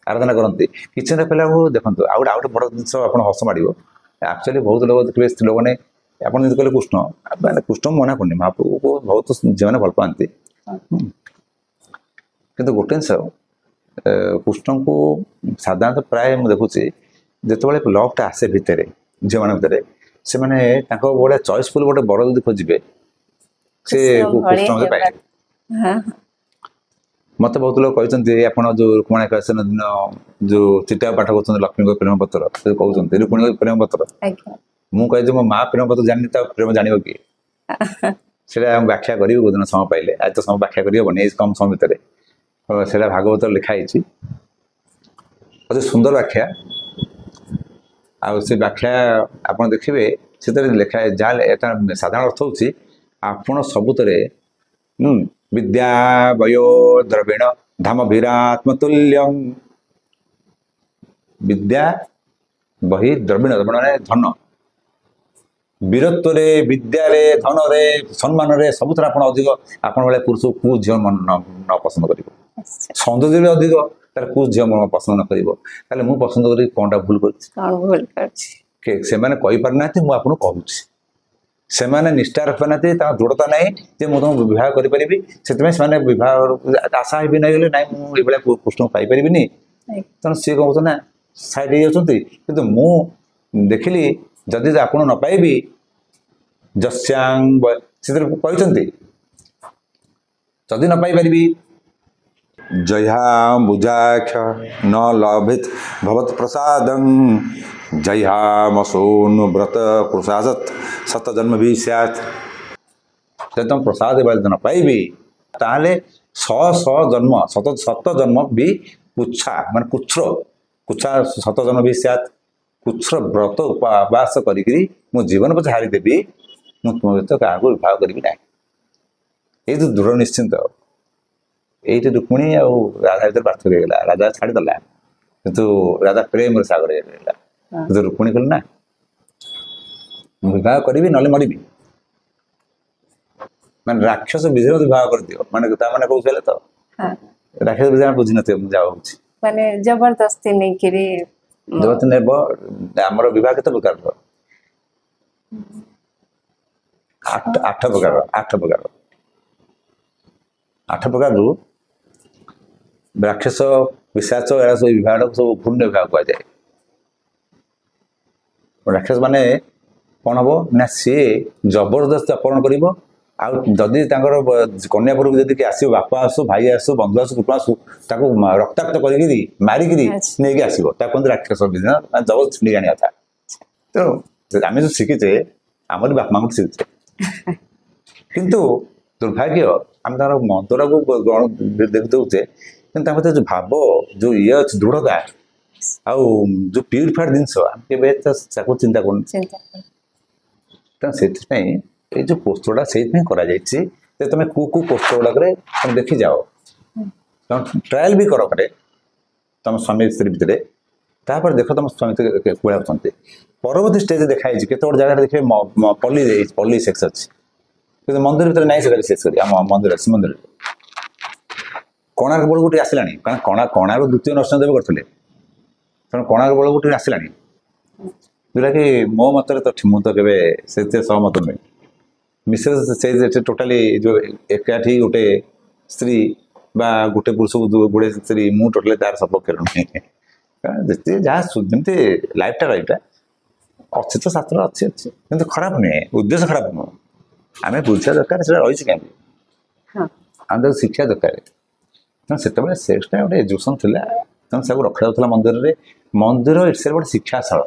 आराधना करती किचन पहला देखो आउ गोटे बड़ जिन आप हस माड़ एक्चुअली बहुत लोग देखिए स्त्री लोक मैंने आप कहले कृष्ण कृष्ण मना करनी महाप्रभु को बहुत झील मैंने भल पाती कि गोटे जिन कृष्ण को साधारणतः प्राय मुझे देखुची जिते लवटा आसे भितर झील मान भितर से भाया चॉइसफुल गोटे बर जो खोजे से कृष्ण मते पाइले हाँ मत बहुत लोग कहते ଆପଣ जो रुक्मणी एकादशी दिन जो चिठा पाठ करते लक्ष्मी प्रेम पत्र कहते रुक्मणी प्रेम पत्र आज्ञा ମୁଁ କହିଛି ମୋ ମା ପ୍ରେମ ପତ୍ର ଜାଣିନି ତା ପ୍ରେମ ଜାଣିବ କିଏ ସେଇଟା ଆମେ ବ୍ୟାଖ୍ୟା କରିବୁ କୋଉଦିନ ସମୟ ପାଇଲେ ଆଜି ତ ସମୟ ବ୍ୟାଖ୍ୟା କରିହେବନି ଏଇ କମ ସମୟ ଭିତରେ ସେଇଟା ଭାଗବତରେ ଲେଖା ହେଇଛି ଅତି ସୁନ୍ଦର ବ୍ୟାଖ୍ୟା ଆଉ ସେ ବ୍ୟାଖ୍ୟା ଆପଣ ଦେଖିବେ ସେଥିରେ ଲେଖା ଯାହା ଏଟା ସାଧାରଣ ଅର୍ଥ ହେଉଛି ଆପଣ ସବୁଥିରେ विद्या वयो द्रविण धाम वीरात्मतुल्यम विद्या बही द्रविण द्रविण धन वीरत्व विद्या धन सम्मान सबुथ आप अधिक आप पुरुष कौ झील मन न पसंद कर सौंदर्य भी अधिक तार कौ झील मन पसंद न कर मुझे पसंद कर कौनटा भूल करना मुझे कहूँ से निष्ठा रखा ना दृढ़ता ना जे मुझे तुमको विवाह करी से विवाह आशा भी नहीं गले ना मुझे कृष्ण पाइपर तेणु सी कौन ना साइड हो मु देखिली जदि आप न पाइबी जस्यांग कहते जदि न पाइपर जया बुजाक्ष न लभित भवत प्रसादं जया मसोनु व्रत प्रसादत सत जन्म भी सैत जब तुम प्रसाद न पाइबी ताले 100 जन्म सत जन्म भी पुच्छा मान कुच्छा 7 जन्म भी सैत कुच्छर व्रत उपवास करी मो जीवन पचे हारीदेवी मुझे तुम सहित क्या विवाह करी ना ये तो दृढ़ निश्चिंत ये रुक्मिणी आ राधा भर पार्थक्य होगा राजा छाड़देला किंतु राधा प्रेम सागर हो रुक्मिणी कहल ना विवाह करी ना मरी मान राक्षस विधि विवाह कर दियो माने कहते तो राक्षस विधि बुझी न माने जबरदस्ती नहीं करी जबरदस्ती नेब आमर विवाह केते प्रकार आठ प्रकार राक्षस पिशाच एरा सब विवाह सब पुण्य विवाह कह जाए राक्षस माने कौन हम ना सी जबरदस्त अपहरण कर कन्यापुर जदि आसो बापा आसु भाई आसु बंधु आसु कुटुंब आसु रक्ताक्त कर मारिक नहीं आसो कहते राक्षस जबरदस्त छुड़ी आने था तेणु आम जो शिखीचे आमर बापा को शिखीचे किंतु दुर्भाग्य आम तार मंत्र को देख दौचे कि जो भाव जो ये अच्छे दृढ़ता आउ जो प्यूरिफाइड जिनस चिंता कर जो पोस्टरटा से तुम कौ पोस्टर गुड़ाक तुम देखी जाओ तुम ट्रायल भी कर तुम स्वामी स्त्री भितर देख तुम स्वामी कूड़ा परवर्ती स्टेज देखाई केत जगह देखिए पल्ली सेक्स अच्छी मंदिर भर ना सेक्स कर मंदिर शिव मंदिर कोणार्क बल गोटे आसला कारण कोणार्क द्वितीय नरसिंहदेव करते तेणु कोणार्क बल गोटे आसला जोटा कि मो मत मुझे से सहमत नुहे मिसेस से टोटाली जो एकाठी गोटे स्त्री बा गोटे पुरुष को गुड़े स्त्री मु टोटाली तार सपक्ष नुहे जिते जहाँ जमी लाइफटा रहीटा अच्छी तो शास्त्र अच्छी अच्छी कि खराब नुहे उद्देश्य खराब नुह आम बुझा दरकार से रही कहीं आम शिक्षा दरकार तेणु से सेक्सटा गोटे एजुकेशन थी तेणु सब रखा जाता मंदिर इट्स गोटे शिक्षाशाला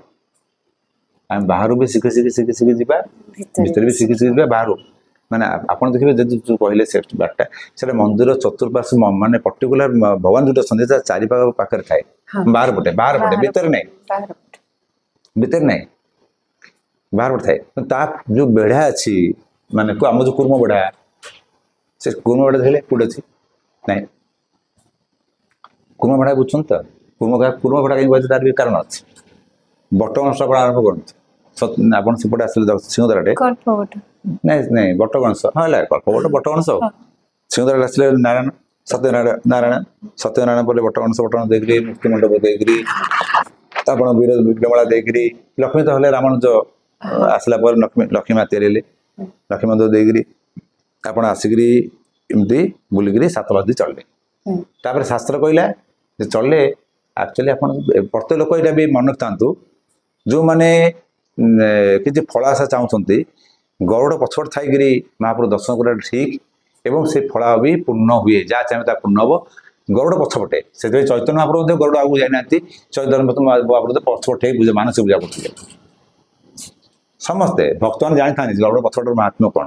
आम बाहर भी शिखी शिखी शिखी शिखी जावा भीतर भी शिखी शिखी बाहर माने आप देखिए जो कहले सेक्स बारटा से मंदिर चतुर्पार्श्व माने पर्टिकुलर भगवान जो अच्छा चारि पाखे थाए बाहर पटे भीतर नहीं बाहर पटे थाए जो बेढ़ा अच्छी माने आम जो कूर्म बेढ़ा से कूर्म बेढ़ा थे कौटे अच्छी ना कूर्म बेढ़ा बुझुन तो कूर्म बेढ़ा कहीं तार भी कारण अच्छे बटगंश आप आरंभ करते आप सेपटे आसे सिंहदारे नहीं बटगंश हाँ कल्पवट बटगंश सिंहदारे आसे नारायण सत्यनारायण पर बटगंश देखिए मुक्ति मंडप देखिए आप विक्रमला देखिए लक्ष्मी तो हेल्ले रामानुज आसला लक्ष्मी माँ या लक्ष्मी मंदिर देखिए आप आसिक एमती बुलिकी 7 बजे चलले शास्त्र कहला चलले एक्चुअली आप प्रत्येक लोक यहाँ भी मन रखता जो मैंने किसी फल आशा चाहते ଗରୁଡ଼ ପଛପଟେ ଥାଇକିରି ମହାପ୍ରଭୁ ଦର୍ଶନ କରିବା ଠିକ୍ ଏବଂ ସେ ଫଳ ବି ପୂର୍ଣ୍ଣ ହୁଏ, ଯାହା ଚାହିଁବେ ତାହା ପୂର୍ଣ୍ଣ ହେବ ଗରୁଡ଼ ପଛପଟେ। ସେଥିପାଇଁ ଚୈତନ୍ୟ ମହାପ୍ରଭୁ ମଧ୍ୟ ଗରୁଡ଼ ଆଗକୁ ଯାଇନାହାନ୍ତି, ଚୈତନ୍ୟ ମହାପ୍ରଭୁ ପଛପଟେ ପୂଜା ମାନସିକ ପୂଜା କରୁଥିଲେ। ସମସ୍ତେ ଭକ୍ତମାନେ ଜାଣିଥାନ୍ତି ଗରୁଡ଼ ପଛପଟର ମାହାତ୍ମ୍ୟ କ'ଣ।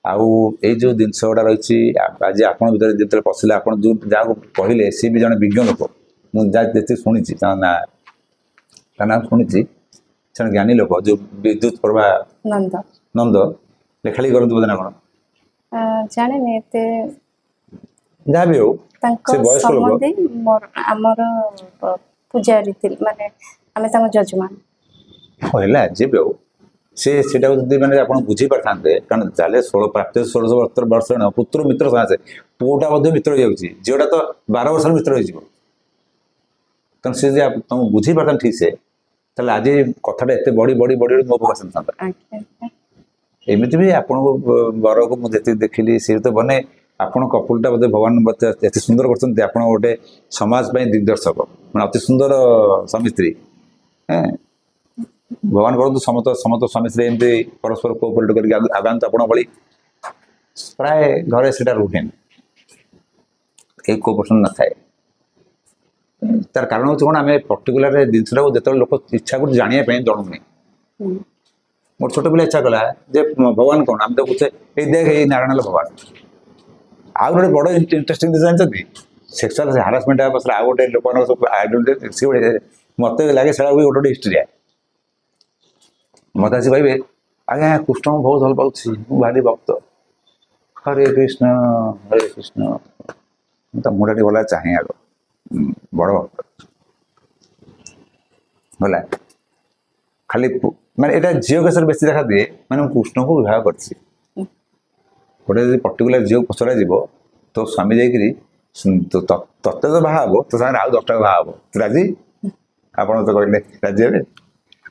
ଆଉ ଏଇ ଯେଉଁ ଜିନିଷ ଗୁଡ଼ା ରହିଛି ଆଜି ଆପଣଙ୍କ ଭିତରେ ଯେତେବେଳେ ପଶିଲେ, ଆପଣ ଯେଉଁ ଯାହାକୁ କହିଲେ ସିଏ ବି ଜଣେ ବିଜ୍ଞ ଲୋକ। ମୁଁ ଯାହା ଯେତିକି ଶୁଣିଛି ତା ନାଁ ଶୁଣିଛି, ସେ ଜଣେ ଜ୍ଞାନୀ ଲୋକ, ଯେଉଁ ବିଦ୍ୟୁତ ପ୍ରଭା ନନ୍ଦ ଲେଖାଲେଖି କରନ୍ତି ବୋଧେ ନା କ'ଣ ଜାଣିନି ଏତେ, ଯାହା ବି ହଉ ତାଙ୍କ ସେ ବୟସ୍କ ଲୋକ। ଆମର ପୂଜାରୀ ଥିଲେ, ମାନେ ଆମେ ତାଙ୍କ ଯଜମାନ। ହେଲା ଯିଏ ବି ହଉ, ସେ ସେଟାକୁ ଯଦି ମାନେ ଆପଣ ବୁଝିପାରିଥାନ୍ତେ, କାରଣ ଚାଲେ 16 ବର୍ଷ ପୁତ୍ର ମିତ୍ର ସାଙ୍ଗେ ପୁଅଟା ମଧ୍ୟ ମିତ୍ର ହେଇଯାଉଛି, ଝିଅଟା ତ 12 ବର୍ଷର ମିତ୍ର ହେଇଯିବ। ତେଣୁ ସେ ଯଦି ତମକୁ ବୁଝିପାରିଥାନ୍ତେ ଠିକ୍ ସେ, ତାହେଲେ ଆଜି କଥାଟା ଏତେ ବଢ଼ି ମୋ ପାଖକୁ ଆସିନଥାନ୍ତା। ଏମିତି ବି ଆପଣଙ୍କୁ ବରକୁ ମୁଁ ଯେତିକି ଦେଖିଲି, ସେ ତ ମାନେ ଆପଣ କପୁଲଟା ବୋଧେ ଭଗବାନ ଏତେ ସୁନ୍ଦର କରୁଛନ୍ତି, ଆପଣ ଗୋଟେ ସମାଜ ପାଇଁ ଦିଗ୍ଦର୍ଶକ, ମାନେ ଅତି ସୁନ୍ଦର ସ୍ୱାମୀ ସ୍ତ୍ରୀ। ଭଗବାନ କରନ୍ତୁ ସମସ୍ତ ସ୍ୱାମୀ ସ୍ତ୍ରୀ ଏମିତି ପରସ୍ପର କୋପରେଟ୍ କରିକି ଆଗାନ୍ତୁ ଆପଣ ଭଳି। ପ୍ରାୟ ଘରେ ସେଟା ରୁହେନି, ଏଇ କୋପରେସନ୍ ନଥାଏ। ତାର କାରଣ ହେଉଛି କ'ଣ, ଆମେ ପର୍ଟିକୁଲାର ଜିନିଷଟାକୁ ଯେତେବେଳେ ଲୋକ ଇଚ୍ଛା କରୁଛି ଜାଣିବା ପାଇଁ ଜଣୁନି। ମୋର ଛୋଟ ପିଲା ଇଚ୍ଛା କଲା ଯେ ଭଗବାନ କ'ଣ, ଆମେ ତ କହୁଛେ ଏଇ ଦେଖ ଏଇ ନାରାୟଣ ଭଗବାନ। ଆଉ ଗୋଟେ ବଡ଼ ଇଣ୍ଟରେଷ୍ଟିଂ ଜିନିଷ ଜାଣିଛନ୍ତି, ସେକ୍ସୁଆଲ ହାରାସମେଣ୍ଟ ପଛରେ ଆଉ ଗୋଟେ ଲୋକମାନଙ୍କ ସବୁ ମତେ ଲାଗେ ସେଟା ବି ଗୋଟେ ହିଷ୍ଟ୍ରିଆ। ମତେ ଆସି କହିବେ ଆଜ୍ଞା କୃଷ୍ଣଙ୍କୁ ବହୁତ ଭଲ ପାଉଛି, ମୁଁ ଭାରି ଭକ୍ତ, ହରେ କୃଷ୍ଣ ମୁଁ ତା ମୁଣ୍ଡା ଟିକେ ଭଲ ଚାହେଁ ଆଗ, ବଡ଼ ଭକ୍ତ ହେଲା। ଖାଲି ମାନେ ଏଇଟା ଝିଅ କେସରେ ବେଶୀ ଦେଖା ଦିଏ, ମାନେ ମୁଁ କୃଷ୍ଣଙ୍କୁ ବିବାହ କରିଛି। ଗୋଟେ ଯଦି ପର୍ଟିକୁଲାର ଝିଅକୁ ପଚରା ଯିବ, ତୋ ସ୍ୱାମୀ ଯାଇକିରି ତତେ ତ ବାହା ହବ, ତୋ ସାଙ୍ଗରେ ଆଉ 10ଟା ବାହା ହବ, ତୁ ରାଜି? ଆପଣ ତ କହିଲେ ରାଜି ହେବେ,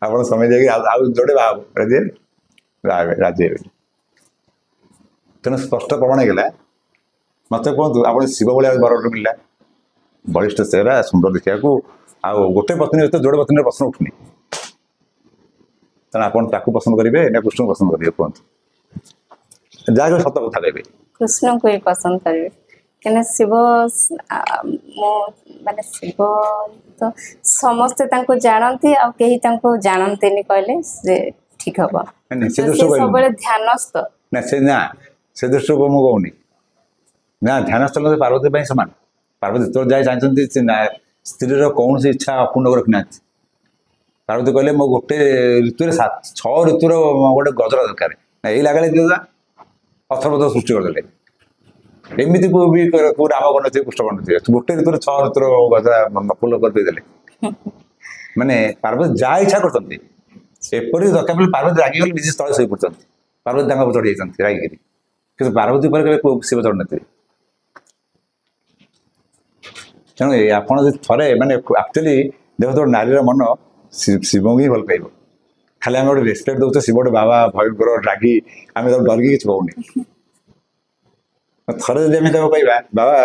ଆପଣ ସ୍ୱାମୀ ଯାଇକି ଆଉ ଯୋଡ଼େ ବାହା ହବ, ରାଜି ହେବେ? ରାଜି ହେବେ। ତେଣୁ ସ୍ପଷ୍ଟ ପ୍ରମାଣ ହେଇଗଲା। ମତେ କୁହନ୍ତୁ, ଆପଣ ଶିବ ଭଳିଆ ବରଟେ ମିଳିଲା, ବଳିଷ୍ଠ ଚେହେରା, ସୁନ୍ଦର ଦେଖିବାକୁ, ଆଉ ଗୋଟେ ପତ୍ନୀ ଭିତରେ ଯୋଡ଼େ ପତ୍ନୀର ପ୍ରଶ୍ନ ଉଠୁନି। ତେଣୁ ଆପଣ ତାକୁ ପସନ୍ଦ କରିବେ ନା କୃଷ୍ଣଙ୍କୁ ପସନ୍ଦ କରିବେ କୁହନ୍ତୁ? ଯାହା ସତ କଥା କହିବେ, କୃଷ୍ଣଙ୍କୁ ହିଁ ପସନ୍ଦ କରିବେ। କାହିଁକିନା ଶିବ, ମାନେ ଶିବ ତ ସମସ୍ତେ ତାଙ୍କୁ ଜାଣନ୍ତି, ଆଉ କେହି ତାଙ୍କୁ ଜାଣନ୍ତିନି କହିଲେ ସେ ଠିକ ହବ। ସେ ସବୁବେଳେ ଧ୍ୟାନସ୍ଥ ନା, ସେ ଦୃଷ୍ଟିରୁ ମୁଁ କହୁନି ନା, ଧ୍ୟାନସ୍ଥ ପାର୍ବତୀ ପାଇଁ ସମାନ। ପାର୍ବତୀ ଯେତେବେଳେ ଯାଇ ଜାଣିଛନ୍ତି ସ୍ତ୍ରୀର କୌଣସି ଇଚ୍ଛା ଅପୂର୍ଣ୍ଣ ରଖିନାହାନ୍ତି। ପାର୍ବତୀ କହିଲେ ମୋ ଗୋଟେ ଋତୁରେ 6 ଋତୁର ଗୋଟେ ଗଜରା ଦରକାର, ଏଇ ଲାଗାଲେ ଦିଅଦା ଅଥର୍ବତ ସୃଷ୍ଟି କରିଦେଲେ। ଏମିତି ବି ରାମ କରିନଥିବେ, କୃଷ୍ଣ କରିନଥିବେ, ଗୋଟେ ଋତୁରେ 6 ଋତୁର ଗଜରା ଫୁଲ କରିଦେଇଦେଲେ। ମାନେ ପାର୍ବତୀ ଯାହା ଇଚ୍ଛା କରୁଛନ୍ତି, ଏପରି ଦରକାର ପଡ଼ିଲେ ପାର୍ବତୀ ରାଗିଗଲେ ନିଜେ ସ୍ଥଳେ ଶୋଇ ପଡୁଛନ୍ତି, ପାର୍ବତୀ ତାଙ୍କ ଉପରେ ଚଢ଼ି ଯାଇଛନ୍ତି ରାଗିକିରି। କିନ୍ତୁ ପାର୍ବତୀ ଉପରେ କେବେ ଶିବ ଚଢ଼ୁନଥିବେ। ତେଣୁ ଆପଣ ଯଦି ଥରେ ମାନେ ଆକ୍ଚୁଆଲି ଦେଖନ୍ତୁ, ନାରୀର ମନ ଶିବଙ୍କୁ ହିଁ ଭଲ ପାଇବ। ଖାଲି ଆମେ ଗୋଟେ ରେସପେକ୍ଟ ଦଉଛେ, ଶିବ ଗୋଟେ ବାବା ଭୟଙ୍କର ରାଗି, ଆମେ ତାକୁ ଡରିକି କିଛି କହୁନି। ଥରେ ଯଦି ଆମେ ତାକୁ କହିବା ବାବା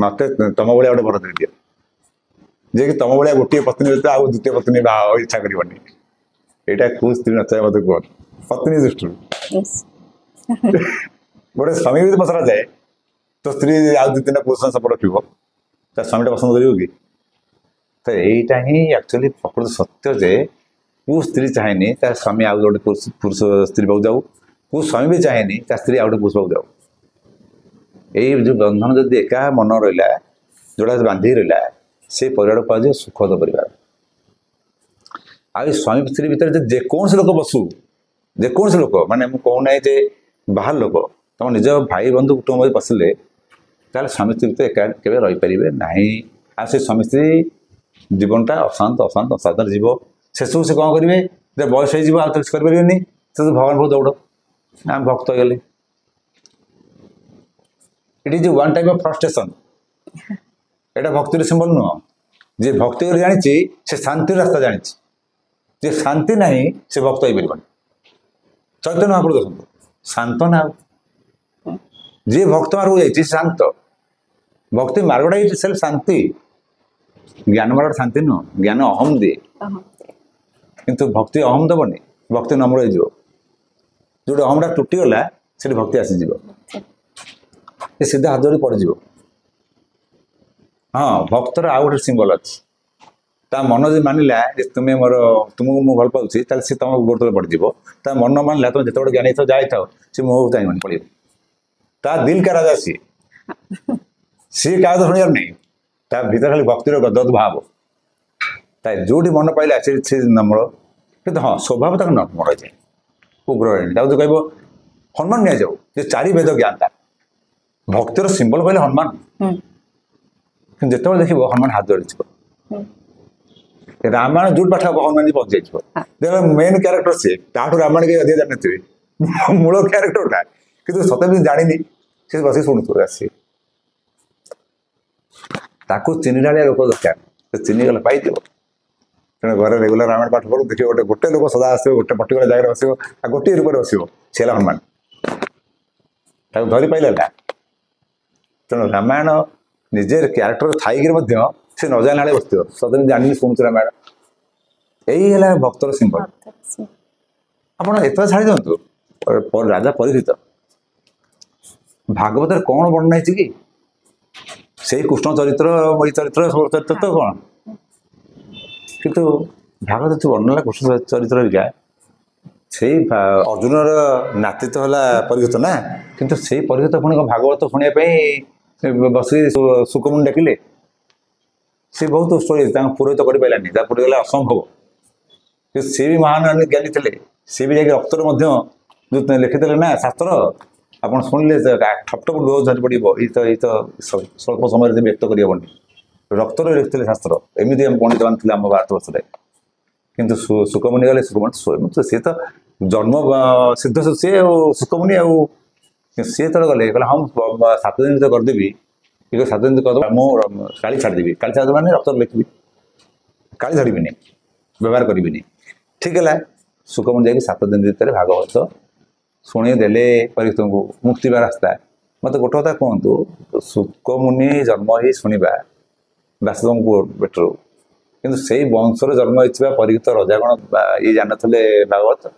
ମତେ ତମ ଭଳିଆ ଗୋଟେ ବର ଦେଇଦିଅ, ଯିଏକି ତମ ଭଳିଆ ଗୋଟିଏ ପତ୍ନୀ ଭିତରେ ଆଉ ଦ୍ୱିତୀୟ ପତ୍ନୀ ବାହା ହବାକୁ ଇଚ୍ଛା କରିବନି, ଏଇଟା କୋଉ ସ୍ତ୍ରୀ ନଥାଏ ମତେ କୁହନ୍ତୁ ପତ୍ନୀ ଦୃଷ୍ଟିରୁ। ଗୋଟେ ସ୍ୱାମୀ ଯଦି ପଚରା ଯାଏ, ତ ସ୍ତ୍ରୀ ଆଉ 2-3ଟା ପୁରୁଷ ସପୋର୍ଟ ରଖିବ, ତା ସ୍ୱାମୀଟା ପସନ୍ଦ କରିବ କି? ତ ଏଇଟା ହିଁ ଆକ୍ଚୁଆଲି ପ୍ରକୃତ ସତ୍ୟ ଯେ କୋଉ ସ୍ତ୍ରୀ ଚାହେଁନି ତା ସ୍ୱାମୀ ଆଉ ଗୋଟେ ପୁରୁଷ ସ୍ତ୍ରୀ ପାଖକୁ ଯାଉ, କୋଉ ସ୍ୱାମୀ ବି ଚାହେଁନି ତା ସ୍ତ୍ରୀ ଆଉ ଗୋଟେ ପୁରୁଷ ପାଖକୁ ଯାଉ। ଏଇ ଯେଉଁ ବନ୍ଧନ ଯଦି ଏକା ମନ ରହିଲା, ଯୋଉଟା ବାନ୍ଧି ରହିଲା, ସେ ପରିବାର କୁହାଯିବ ସୁଖଦ ପରିବାର। ଆଉ ଏ ସ୍ୱାମୀ ସ୍ତ୍ରୀ ଭିତରେ ଯେକୌଣସି ଲୋକ ବସୁ, ଯେକୌଣସି ଲୋକ, ମାନେ ମୁଁ କହୁନାହିଁ ଯେ ବାହାର ଲୋକ, ତମ ନିଜ ଭାଇ ବନ୍ଧୁ କୁଟୁମ୍ବ ପଶିଲେ, ତାହେଲେ ସ୍ୱାମୀ ସ୍ତ୍ରୀ ଭିତରେ ଏକା କେବେ ରହିପାରିବେ ନାହିଁ। ଆଉ ସେ ସ୍ୱାମୀ ସ୍ତ୍ରୀ ଜୀବନଟା ଅଶାନ୍ତରେ ଯିବ। ସେସବୁ ସେ କ'ଣ କରିବେ, ଯେ ବୟସ ହେଇଯିବ ଆଉ ତ କିଛି କରିପାରିବେନି, ସେ ଭଗବାନ ବହୁତ ଦୌଡ଼, ଆମେ ଭକ୍ତ ହେଇଗଲେ। It is one type of frustration. ଏଇଟା ଭକ୍ତିର ସିମ୍ବଲ ନୁହଁ। ଯିଏ ଭକ୍ତି କରି ଜାଣିଛି ସେ ଶାନ୍ତିର ରାସ୍ତା ଜାଣିଛି, ଯିଏ ଶାନ୍ତି ନାହିଁ ସେ ଭକ୍ତ ହେଇପାରିବନି। ଚୈତନ୍ୟ ମହାପ୍ରଭୁ ଦେଖନ୍ତୁ, ଶାନ୍ତ ନା, ଯିଏ ଭକ୍ତ ମାର୍ଗକୁ ଯାଇଛି ଶାନ୍ତ। ଭକ୍ତି ମାର୍ଗଟା ହେଇଛି ସେଲ୍ଫ ଶାନ୍ତି, ଜ୍ଞାନ ମାର୍ଗଟା ଶାନ୍ତି ନୁହଁ, ଜ୍ଞାନ ଅହମ୍ ଦିଏ, କିନ୍ତୁ ଭକ୍ତି ଅହମ୍ ଦେବନି, ଭକ୍ତି ନମ୍ର ହେଇଯିବ। जो अहमटा तुटीगला से भक्ति आसीज सीधा हाथ जोड़ी पड़ज हाँ भक्तर आउ गोटे सिंबल अच्छी ता मन जो मानिला तुम्हें मोर तुमको मुझे भल पाऊँ सी तुम गोड़ तले पड़ज ता मन मानिला तुम जिते ज्ञानी था जाए सी मुझे चाहिए पड़े ता दिल का राजा सी सी क्या तो शुणियार नहीं ता भीतर खाली भक्तिर गदगद भाव ता जोटी मन पाइला से नम्र कि हाँ स्वभाव तक नम्र जाए उग्र तो कह हनुमान नि जाऊ चारि वेद ज्ञान था भक्तिर सिंबल कहले हनुमान जिते देख हनुमान हाथ जोड़ी रामायण जो पाठ हनुमान जी पहुंच जाए मेन क्यारेक्टर सी रामायण के अधिक जानी मूल क्यारेक्टर कि सत भी जानी सी बस शुणुथ आसी चिन्ह लोक दरकार चिन्हगले पाई तेणु घर रेगुलर रामायण पाठ करूँ देखिए गोटे गोटे लोक सदा आस गोटे पर्टिकुलर जगह बस गोटे रूप बस सी हनुमान धरी पाइला तेणु रामायण निजे क्यारेक्टर थी से न जाने बस सदन जानी शुणुच रामायण यही है भक्तर सिंबल आप एत छाड़ी दिंतु राजा परीक्षित भागवत कौन वर्णना कि से कृष्ण चरित्र मई चरित्र सब चरित्र तो कौन किंतु भागवत जो वर्णना कृष्ण चरित्र से अर्जुन नाती तो है परीक्षित ना किंतु से परीक्षित पुणी भागवत शुणापी बस सुकमुनि डाकिले सी बहुत स्टोरी पुरोहित कर पारानी पुरीगला असंभव कि सी भी महान ज्ञानी थे सी भी जाकि रक्तर जो लिखिते ना शास्त्र आप शुणिले ठपटप लुह झरी पड़ो ये तो स्वल्प समय व्यक्त करहबनी रक्तर लिखिते शास्त्र एमती पंडित मान थे आम भारत वर्ष किंतु सुकमुनि गले सुकमुनि स्वयं तो सी तो जन्म सिद्ध सी सुकमुनि सी तो गले कहला हम 7 दिन तो करदेवी 7 दिन करदे मुझे काली छाड़देवी काली छाड़ मानी रक्तर लिखी काली छाड़ी व्यवहार करी ठीक है सुकमुनि जाकि 7 दिन भर भागवत शुणी देले परीक्षित को मुक्ति रास्ता मत गोटे कथा कहतु सुकमुनि जन्म ही शुणा व्यासदेव बेटर किंतु से वंशर जन्म होता परीक्षित रजा गण ये जान भागवत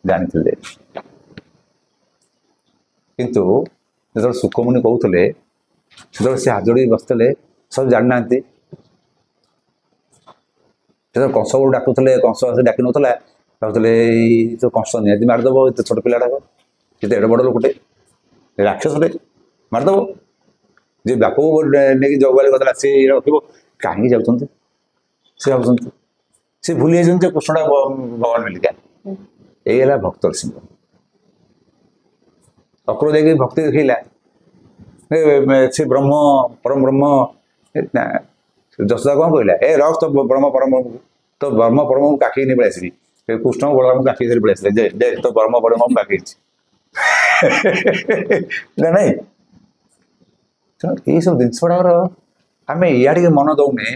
जानी किंतु जो सुकमुनि कहते से हाथ जोड़ी बसते सब जाना जो कंस को डाकुले कंस आस डाक ना भावुले तो कंस निहती मारिदेव ये छोट पिलाटा ये एड बड़ लोकटे राक्षसटे मारिदेव जी बाप नहीं जगुआली करदेला सी रखिए कहीं जाऊँ सी भाव सी भूली जाते कृष्णटा भगवान मिलिका यही है भक्तर सिंह अक्रूर देखिए भक्ति देखला से ब्रह्म परम ब्रह्म जसोदा कौन कहला ए रख तो ब्रह्म परम तो ब्रह्म परम काखी नहीं पलैसी कृष्ण बलराम काखी धरी पलैसी तो ब्रह्म परम काखी नहीं ये सब जिनस गुड़ाक आम इे मन दौने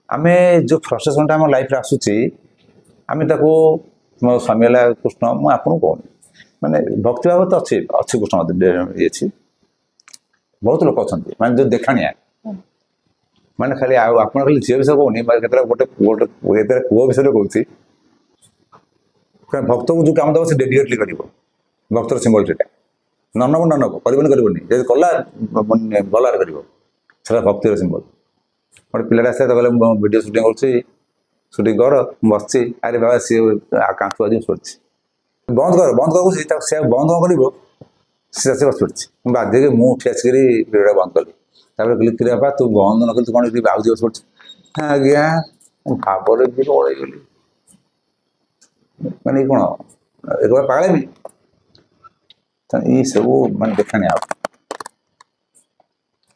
आम जो फ्रस्ट्रेसन आम लाइफ आसूसी आम मो स्वामी है कृष्ण मुझे आपको कहूँ माने भक्ति भाव तो अच्छी अच्छी कृष्ण ये बहुत लोग अच्छा माने जो देखाणिया माने खाली आप खाली झील विषय कहूनी गोटे गोटे पुओ विषय कहूँ भक्त को जो काम दब से डेडिकेटली कर भक्तर सिंबल से न नब न नब कर कला भलार कर भक्तिर सिंबल गोटे पिलाटा आसा तो कहले वीडियो सुटिंग शूटिंग कर बस अरे बाबा सी कांथ आज पड़ी बंद कर बंद कर से बंद कौन कर बस पड़ी बाध्य मुझे उठी आसिक भिडियो बंद कली क्लिक करवा तू बंद न कल कौन बाउजी बस पड़ी आज्ञा भाव भी ओलैगली मैंने कौन एक बार पागल ये सब मान देखाणिया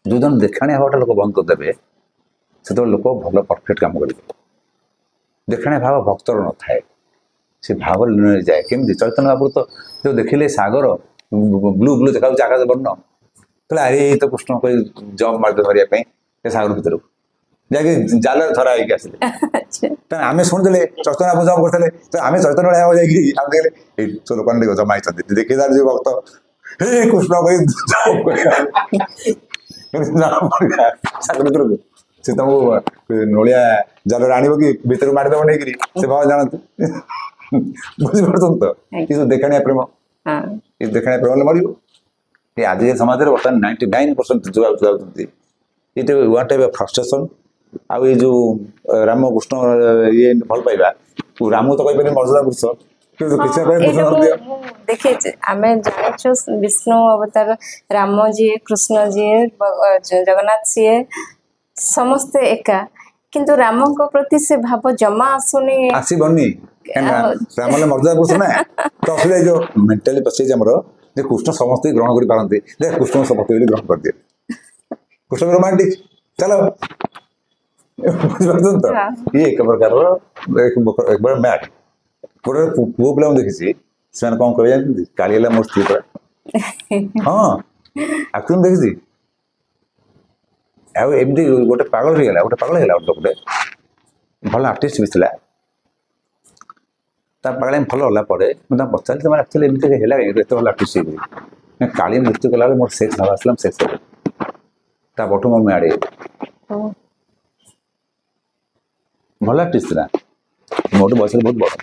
जो जन देखाणिया हवाटा लोक बंद करदे से लोक भल परफेक्ट काम करेंगे देखाणिया भाव भक्तर न थाए से भाव जाए केमती चैतन्य महाप्रभु तो जो देखिले सागर ब्लू ब्लू देखा आकाश वर्ण कहले अरे तो कृष्ण कोई जम्प मारते धरने सागर भितर जाकि जाल धरा होगी आसिले आम शुणुले चैतन्य महाप्रभु जम्प करते तो आम चैतन्य जाकि लोक जमाई देखी जो भक्त हे कृष्ण कोई सागर भितर से तुमको नोलिया जाल आण कि भितर मारिदेव नहीं से भाव जानते ବୁଝିପାରୁଛନ୍ତି ତ ଏ ସବୁ ଦେଖାଣିଆ ପ୍ରେମ ଏ ଦେଖାଣିଆ ପ୍ରେମ ମରିବ ଏ ଆଜି ସମାଜରେ ବର୍ତ୍ତମାନ 99% ଯାଉଛନ୍ତି ଏଇଟା ୱାନ୍ ଟାଇପ୍ ଅଫ୍ ଫ୍ରଷ୍ଟ୍ରେସନ୍ ଆଉ ଏଇ ଯୋଉ ରାମକୃଷ୍ଣ ଇଏ ଭଲ ପାଇବା ରାମ ତ କହିପାରିବେ ମର୍ଯ୍ୟାଦା ପୁରୁଷ କିନ୍ତୁ କିଛି देखिए आम जाचु विष्णु अवतार राम जी कृष्ण जी जगन्नाथ सी समस्ते एका किंतु राम को प्रति से भाव जमा आसुनी आसबनी राम मर्यादा पुरुष ना तो असले जो मेंटाली पसैज आमर जे कृष्ण समस्त ग्रहण कर पारती कृष्ण समस्त ग्रहण कर दिए कृष्ण रोमांटिक चलो बुझे तो ये एक प्रकार एक बार मैट गोटे पुओ पिला देखी से कौन कह जानते काली मोर स्त्री पर हाँ एक्चुअली देखी एमती गोटे पागल हो गोटे पागल है गोटे भल आर्टिस्ट भी था पागल भल होगापर मुझे पचारि तुम एक्चुअली एमती है एत भल आर्टिस्ट हो काली मृत्यु कला मोर सेक्स हवा आसला सेक्स ता बटू मो आड़े भल आर्टिस्ट था मोटू बयस बहुत बड़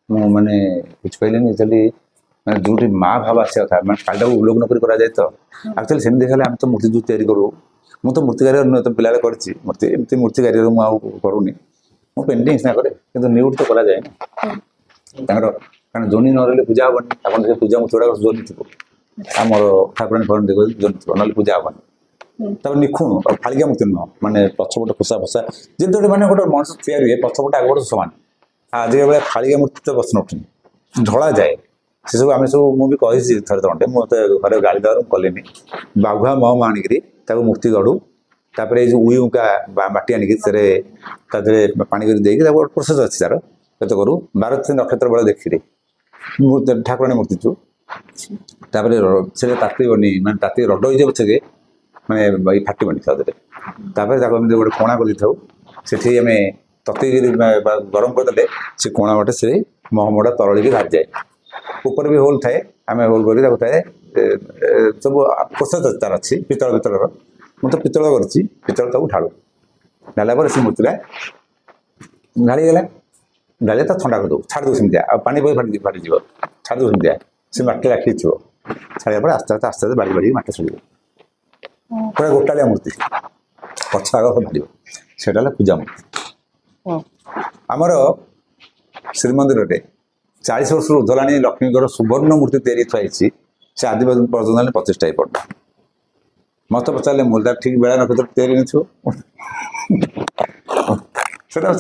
मु मैंने कुछ कहले चली मैंने जो माँ भाव आसा था मैं कालटा उल्लोघन कर तो एक्चुअली सेम देखा आम तो मूर्ति जो तैयारी करूँ मु तो मूर्ति कार्य नुह तो पिला करती मूर्ति एमती मूर्ति कार्य मुझे करूनी मु पेंटिंग सिना करे कि न्यूड तो करा जाए ना कारण जोनी न रही पूजा हेनी आप पूजा मूर्ति गुड़ा जोनी थी आमर ठाकुराणी फराणी जोनी थी ना पूजा हेनी तब निखुण और फाड़िया मूर्ति नुह मैंने पछपट खोसा फसा जिते मैंने गोटे मनुष्य तैयारी हुए पछपट आगपट सामान आज भाई फाड़िया मूर्ति तो बस उठुनी ढला जाए से सब आम सब मुझे कही थे तंटे मुझे घर गाड़ी दबार कलेनि बाघुआ महम आणिकी मूर्ति गढ़ू तापर ये उई उका माटी आणिकी पानी कर प्रोसेस अच्छी तार केत करूँ 12 नक्षत्र बेला देखी ठाकुराणी मूर्ति चु से तातीबनी मैंने ताती रड हो पछे मैंने फाटबनी सहजरे गोटे कोणा कर से आम ततेगिरी गरम करदे से कोणा बाटे से महमटा तरल बाहरी जाए ऊपर भी होल थाए आम होल कर सब प्रोसेस तार अच्छी पितल पितलर मुझे तो पितल कर पितल तक ढालू ढाला से मूर्तिटा ढालीगला ढाली तो थंडा कर दो छाड़ दो सेमती पानी बही फाटी छाड़ दो सेमती से माटी लाखी थो छाड़ा आस्ते आस्ते आस्ते आस्ते बाड़ी बाड़ी माटी छाड़ पूरा गोटालिया मूर्ति पछ आग बाहर से पूजा मूर्ति आमर श्रीमंदिर 40 वर्ष उर्धला लक्ष्मी सुवर्ण मूर्ति तैयारी थी से आदि पर्यटन 25 टाइप पड़ा मत पचारे मुझे ठीक बेला नक्षत्र तैयारी नहीं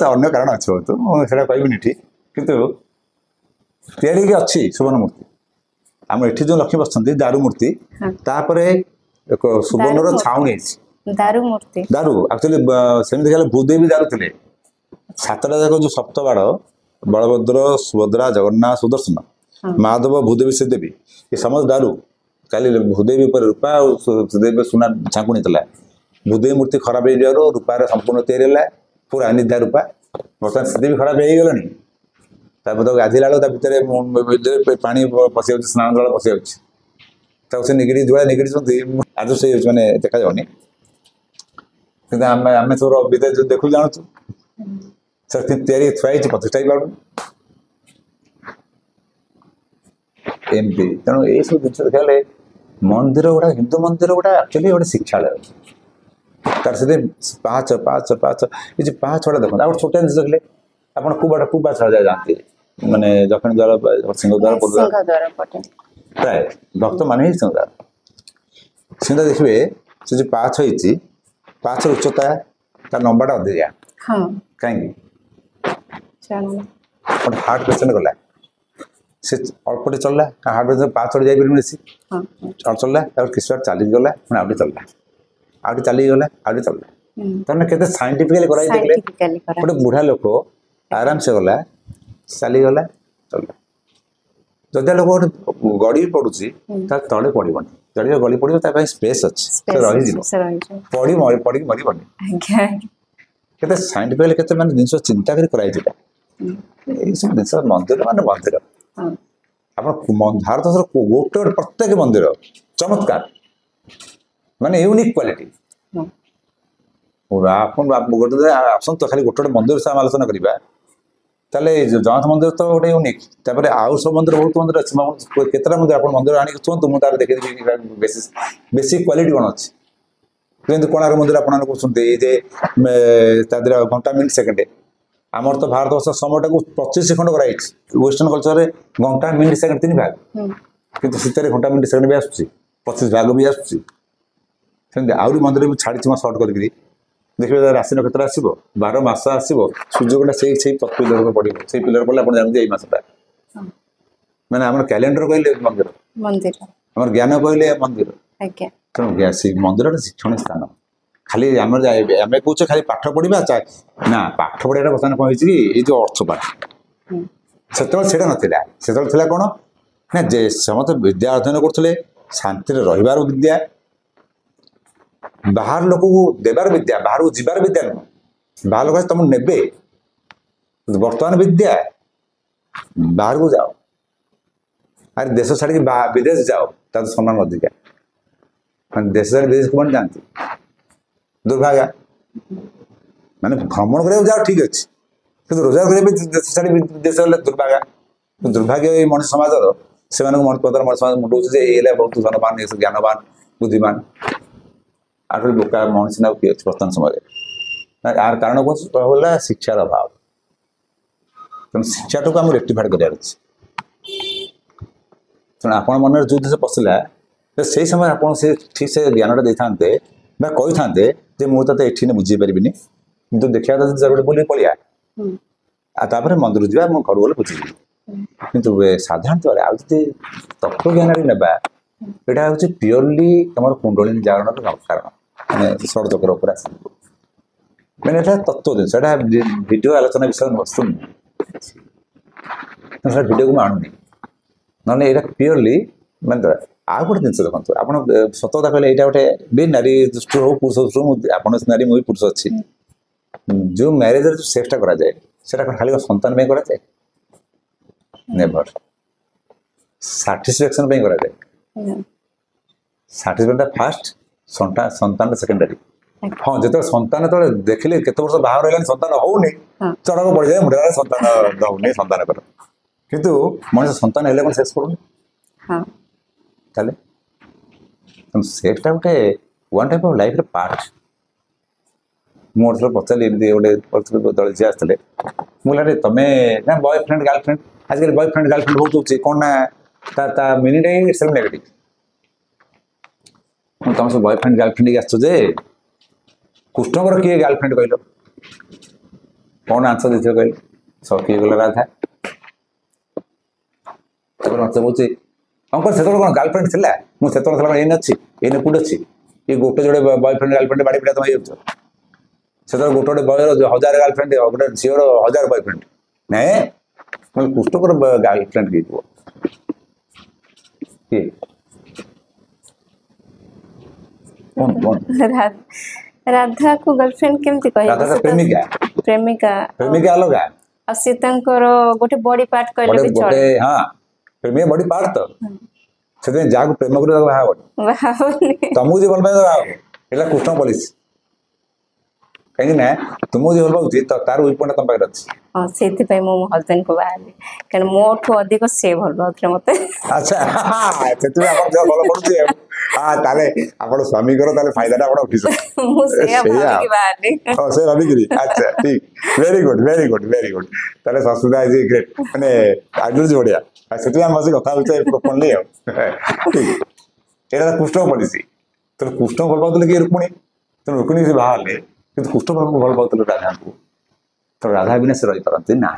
अन्य कारण अच्छे तो मुझे कहबी ठीक कितु तैयारी अच्छी सुवर्ण मूर्ति आम एठी जो लक्ष्मी बसती दारू मूर्ति तापर एक सुवर्ण छाउनी दारू मूर्ति दारू एक्चुअली सेम देखा भूदेवी दारू थे 7टा जाक जो सप्त बाड़ बलभद्र सुभद्रा जगन्नाथ सुदर्शन महादेव भूदेवी से देवी ये समस्त दारू काली भूदेवी पर रूपा और सुना छाकुनी था भूदेवी मूर्ति खराब हो रूपार संपूर्ण तैयारी है पूरा निधा रूपा बर्तमान से भी खराब हो गलानी गाधेला भितर पानी पशि स्नान जल पशि से निगड़ी जुड़ा निगड़ी आज से मैंने देखा जाऊनी कि आम सब विदेश देखू जानू से तैयारी थुआई 25 टाइप एमती तेणु ये सब जिन देखा मंदिर गुड़ा हिंदू मंदिर गुड़ा एक्चुअली गोटे शिक्षालय तार से पाँच पाँच पाँच ये पाँच छड़ा देखते आप छोटा जिन देखले आप कौ पाँच जाती मानने दक्षिण द्वार सिंह द्वार प्राय भक्त मान सिंह देखिए से जो पाँच होती पाँच उच्चता तार नंबरटा अधिका कहीं गोटे हार्ट पेसेंट गला से अल्पटे चलला हार्ट पेसेंट 5 चढ़ जापर बेसी चलला किस बार चली गला पुणी आउटे चलला आउटे चलीगला आउटे चलला तमें केते साइंटिफिकली कराई देखले गोटे बुढ़ा लोक आराम से गला चलीगला चलला जदि लोक गोटे गड़ी पड़ुची तले पड़बनी जदि गड़ी पड़ो स्पेस अच्छे रही पड़ी पड़ी मरबनी केते साइंटिफिकली केते माने जिनस चिंता करी कराई दिला ये सब जिनस मंदिर माने मंदिर अपन भारत गोटे प्रत्येक मंदिर चमत्कार माने यूनिक क्वालिटी गोटे आसन तो खाली गोटे मंदिर से आलोचना करवा ताले जगन्नाथ मंदिर तो गोटे यूनिक तापर आउ सब मंदिर बहुत मंदिर अच्छे केतटा मंदिर आप मंदिर आनी छुँतु मुझे देखिए बेसिक क्वालिटी कौन अच्छे किंतु कोणार्क मंदिर आपने कहते घंटा मिनिट सेकेंड आमर तो भारत वर्ष समय को 25 खंड कराई वेस्टर्न कल्चर घंटा मिनिट सेकेंड 3 भाग किंतु शीत घंटा मिनिट सेकेंड भी आसूँ 25 भाग भी आसूँ आहरी मंदिर भी छाड़ी सर्ट करके देखिए राशि नक्षत्र आसो 12 मास आसो सूर्यकोटा से पिलर पड़ो से पिलर पड़े आप जानते यही मसटा मैंने आम कैलेंडर कहले मंदिर मंदिर आम ज्ञान कहले मंदिर आज्ञा तेणु मंदिर शिक्षण स्थान खाली आम कहे खाली पाठ पढ़ा ना पाठ पढ़ा बर्तमान कौन ये जो अर्थ पाठ से नाला से कौन ना समस्त विद्या अध्ययन करुले शांति रही विद्या बाहर लोक को देवार विद्या बाहर को जीवार विद्या नुह बाहर लोग तुम ने बर्तमान विद्या बाहर को जाओ अरे देश छाड़ी विदेश जाओ तो सम्मान अधिका देश छाड़ी विदेश कौन जाती दुर्भाग्य माने भ्रमण करा जाओ ठीक अच्छे कि रोजगार करें देश छाड़ी विदेश गले दुर्भाग्य मनुष्य समाज से मनुष्य समाज मुंडे ये बहुत धनवान ज्ञानवान बुद्धिमान आठ बोका मनुष्य ना किए बर्तमान समय यार कारण कौन शिक्षार अभाव तेणु शिक्षाटा को आम रेक्टिफाइड करार तेणु आप मन जो देश पशिला से समय आप ठीक से ज्ञानटा दे था कही था मुझे ये बुझे पारि कि देखा गोटे बुले पलिया तापर मंदिर जा घर गले बुझी कितु साधारणतः आज तत्व ज्ञान ना यहाँ हूँ प्योरली तुम कुंडलिनी जागरण कारण मैंने षडचक्र उपर आस मैंने तत्व जिन भिडियो आलोचना विषय वस्तु भिडियो को आणुनी ना यहाँ प्योरली मैं आ गोटे जिन देखो आप सतता कहले यहाँ गोटे भी नारी दृष्टि हो पुरुष दृष्टि आप नारी मुझे पुरुष अच्छी जो मैरेज जो सेक्सटा कराए से खाली सन्तान में कराए नेवर साटिस्फैक्शन कराए साटिस्फैक्शन फास्ट सन्तान सेकेंडरी हाँ जो सन्तान तो देखिले केत वर्ष बाहर रहा सन्तान होनी चढ़क पड़ जाए मुझे सन्तान दौनी सन्तान कर किंतु मनुष्य सन्तान हेल्ले कौन शेष करूनी सेक्सटा गोटे one type of life part मुझे पचारि गोटे दल जी आसते मुझे तुम्हें ना बॉयफ्रेंड गर्लफ्रेंड आजकल बॉयफ्रेंड गर्लफ्रेंड बहुत हो कौन ना मिनिट सेल्फ नेगेटिव तुम सब बॉयफ्रेंड गर्लफ्रेंड आसो कृष्णकर किए गर्लफ्रेंड कहल कौन आंसर देते कहल सब किए गला राधा मत बोलते अंकल से कौन गर्लफ्रेंड थी मुझे ये अच्छी ये कौट अच्छी ये गोटे जोड़े बॉयफ्रेंड गर्लफ्रेंड बाड़ी पिटा तुम हो से गोटे गोटे बॉयर 1000 गर्लफ्रेंड गोटे झीर 1000 बॉयफ्रेंड नाई कृष्णकर गर्लफ्रेंड किए राधा को गर्लफ्रेंड केमती कहि राधा प्रेमिका प्रेमिका प्रेमिका अलग सीतांकर गोटे बॉडी पार्ट कहले भी चले हां प्रेमिका बॉडी पार्ट तो से जाको प्रेम कर तुमको जो भल पाए एला कृष्ण पॉलिसी कहीं ना तुमको जो भल पाऊँ तो तार वीक पॉइंट तुम पाखे अच्छी हाँ से मो हजबैंड को बाहर कारण मोठू अधिक से भल पाते मत अच्छा से भल पड़े हाँ ताले आप स्वामी फायदा आप उठी से भाविकी अच्छा ठीक very good very good very good ताले संस्कृत इज ग्रेट मैंने आइडियोलॉजी बढ़िया से बस कथा प्रोपरली ठीक कृष्ण पॉलिसी तो कृष्ण भल पाते कि रुक्मिणी तेनाली रुक्मिणी से बाहर कि कृष्ण भगवान भल पाते राधा को तो राधा बिना से रही पारती ना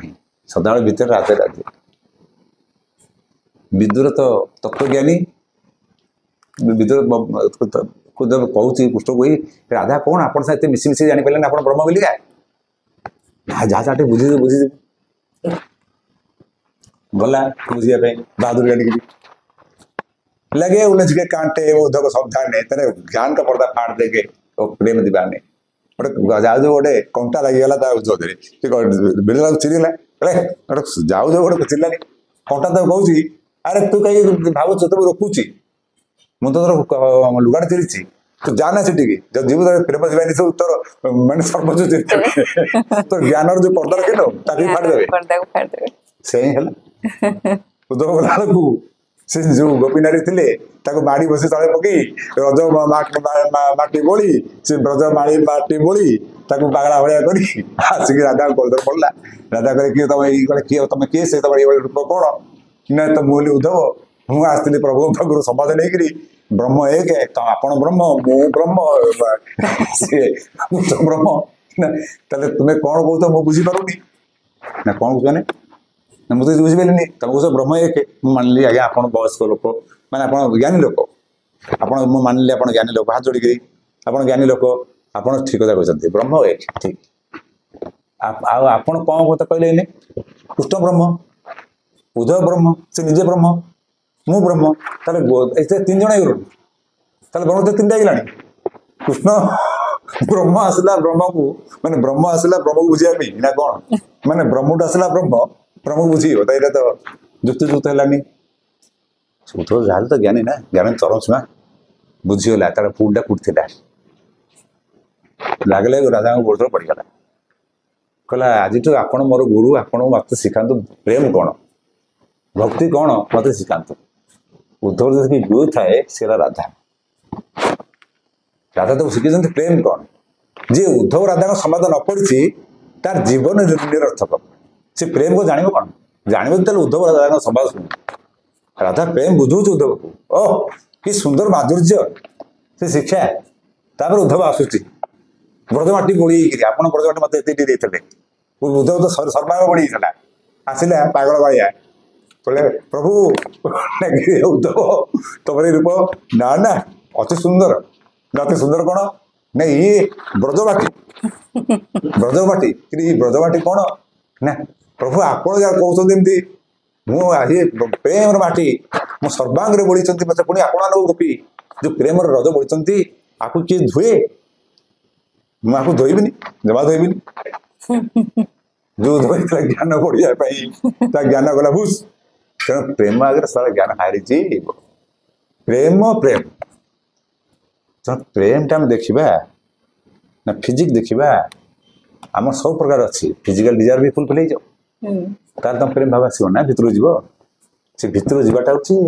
सदाबले भितर राधे राधे विदुर तो तत्वज्ञानी विदुर जब कहूँ कृष्ण को राधा कौन आप मिसी मिसी जापारे आप ब्रह्म बोलिका जहाँ चाटे बुझी बुझी गला बुझापी बहादुर गाड़ी लगे उलझ के कांटे उद्धव सावधान तेरे ज्ञान का पर्दा फाड़ देके प्रेम दीवाने गोटे जाऊ जो गोटे कंटा लगिगला बिल चिल्ला जाऊ जो गोटे चिल्लानी कंटा तो कहूँ अरे तू कहीं भावुच तुम रोकुची मुझे तो लुगाड़ चिरी तू जाना से जब जीव प्रेम जीवानी सब तोर माने सर्वोच्च तो ज्ञान जो पर्दा रखे नो ताकि फाड़ देबे से ही हला उद्धव गलाकू से जो गोपी नारी थिले ताको माड़ी बसी तळे पकी रज माटी बोली से ब्रज माड़ी माटी बोली ताको पागला भलिया करी आसिक राधा कोलदर पड़ला राधा करे कि तम ई गले कि तम के से तम ई रूप कोन न त मूली उद्धव मु आस्तिले प्रभु भगुरु समाज नै करी ब्रह्म एक है तो आपण ब्रह्म मु ब्रह्म से ब्रह्म तले तुम्हें कौन कहू तो मु बुझी पारुनी ना कौन कहने ना मुझे बुझी पारे तुम कह ब्रह्म एक मानली आज्ञा आप वयस्क लोक मैंने आप ज्ञानी लोक आपड़ मानली आप ज्ञानी लोक हाथ जोड़िकी आप ज्ञानी लोक आप ठीक कथा कहते ब्रह्म एक ठीक आपण कौन कथा कहले कृष्ण ब्रह्म उद्धव ब्रह्म से निजे ब्रह्म मु ब्रह्म ताले तीन जन हो ताले ब्रह्म तो तीन गला कृष्ण ब्रह्म आसला ब्रह्म को माने ब्रह्म आसला ब्रह्म को बुझिया ना कौन माने ब्रह्म तो आसला ब्रह्म ब्रह्म बुझी हो तो जुक्ति जुक्त है उद्धव जहाँ तो ज्ञानी ना ज्ञानी चरम सीमा बुझीगला तार फुलटा फुटला लगले राजा को गोड़ पड़गला कहला आज आपण मोर गुरु आपण मत शिखातु प्रेम कौन भक्ति कौन मत शिखातु उद्धव जी गुरु थाए से राधा राधा तो शिखी प्रेम कौन जी उद्धव राधा का संवाद न पड़ी तार जीवन निरर्थक से प्रेम को जान कौन जान उद्धव राधा का संवाद शुण राधा प्रेम बुझू उद्धव को ओह कि सुंदर माधुर्य से शिक्षा तापर उद्धव आसूची ब्रजमाटी बोली आप ब्रजमाटी मत ये उद्धव तो सर्वांग बोली आसला पागल भाया बोले प्रभु उद्धव तुम्हारी रूप ना ना अति सुंदर अति सुंदर कौन नहीं ये ब्रजमाटी ब्रजमाटी कौन ना प्रभु आप कहते मुझे प्रेम माटी मो सर्वांग बोली मत पुणी आपण गोपी जो प्रेम रज बोली आपको किए धुए मुझे धोबनी जमा धोबनी जो धोई ज्ञान बढ़िया ज्ञान गला भूस तेणु प्रेम आगे सारा ज्ञान हारी प्रेम प्रेम तेणु प्रेम टा देखा ना फिजिक्स देखा आम सब प्रकार अच्छी फिजिकल डिजायर भी फुलफिल हो तार तुम प्रेम भाव आसो ना भितर जीव से भितर जावाटा हूँ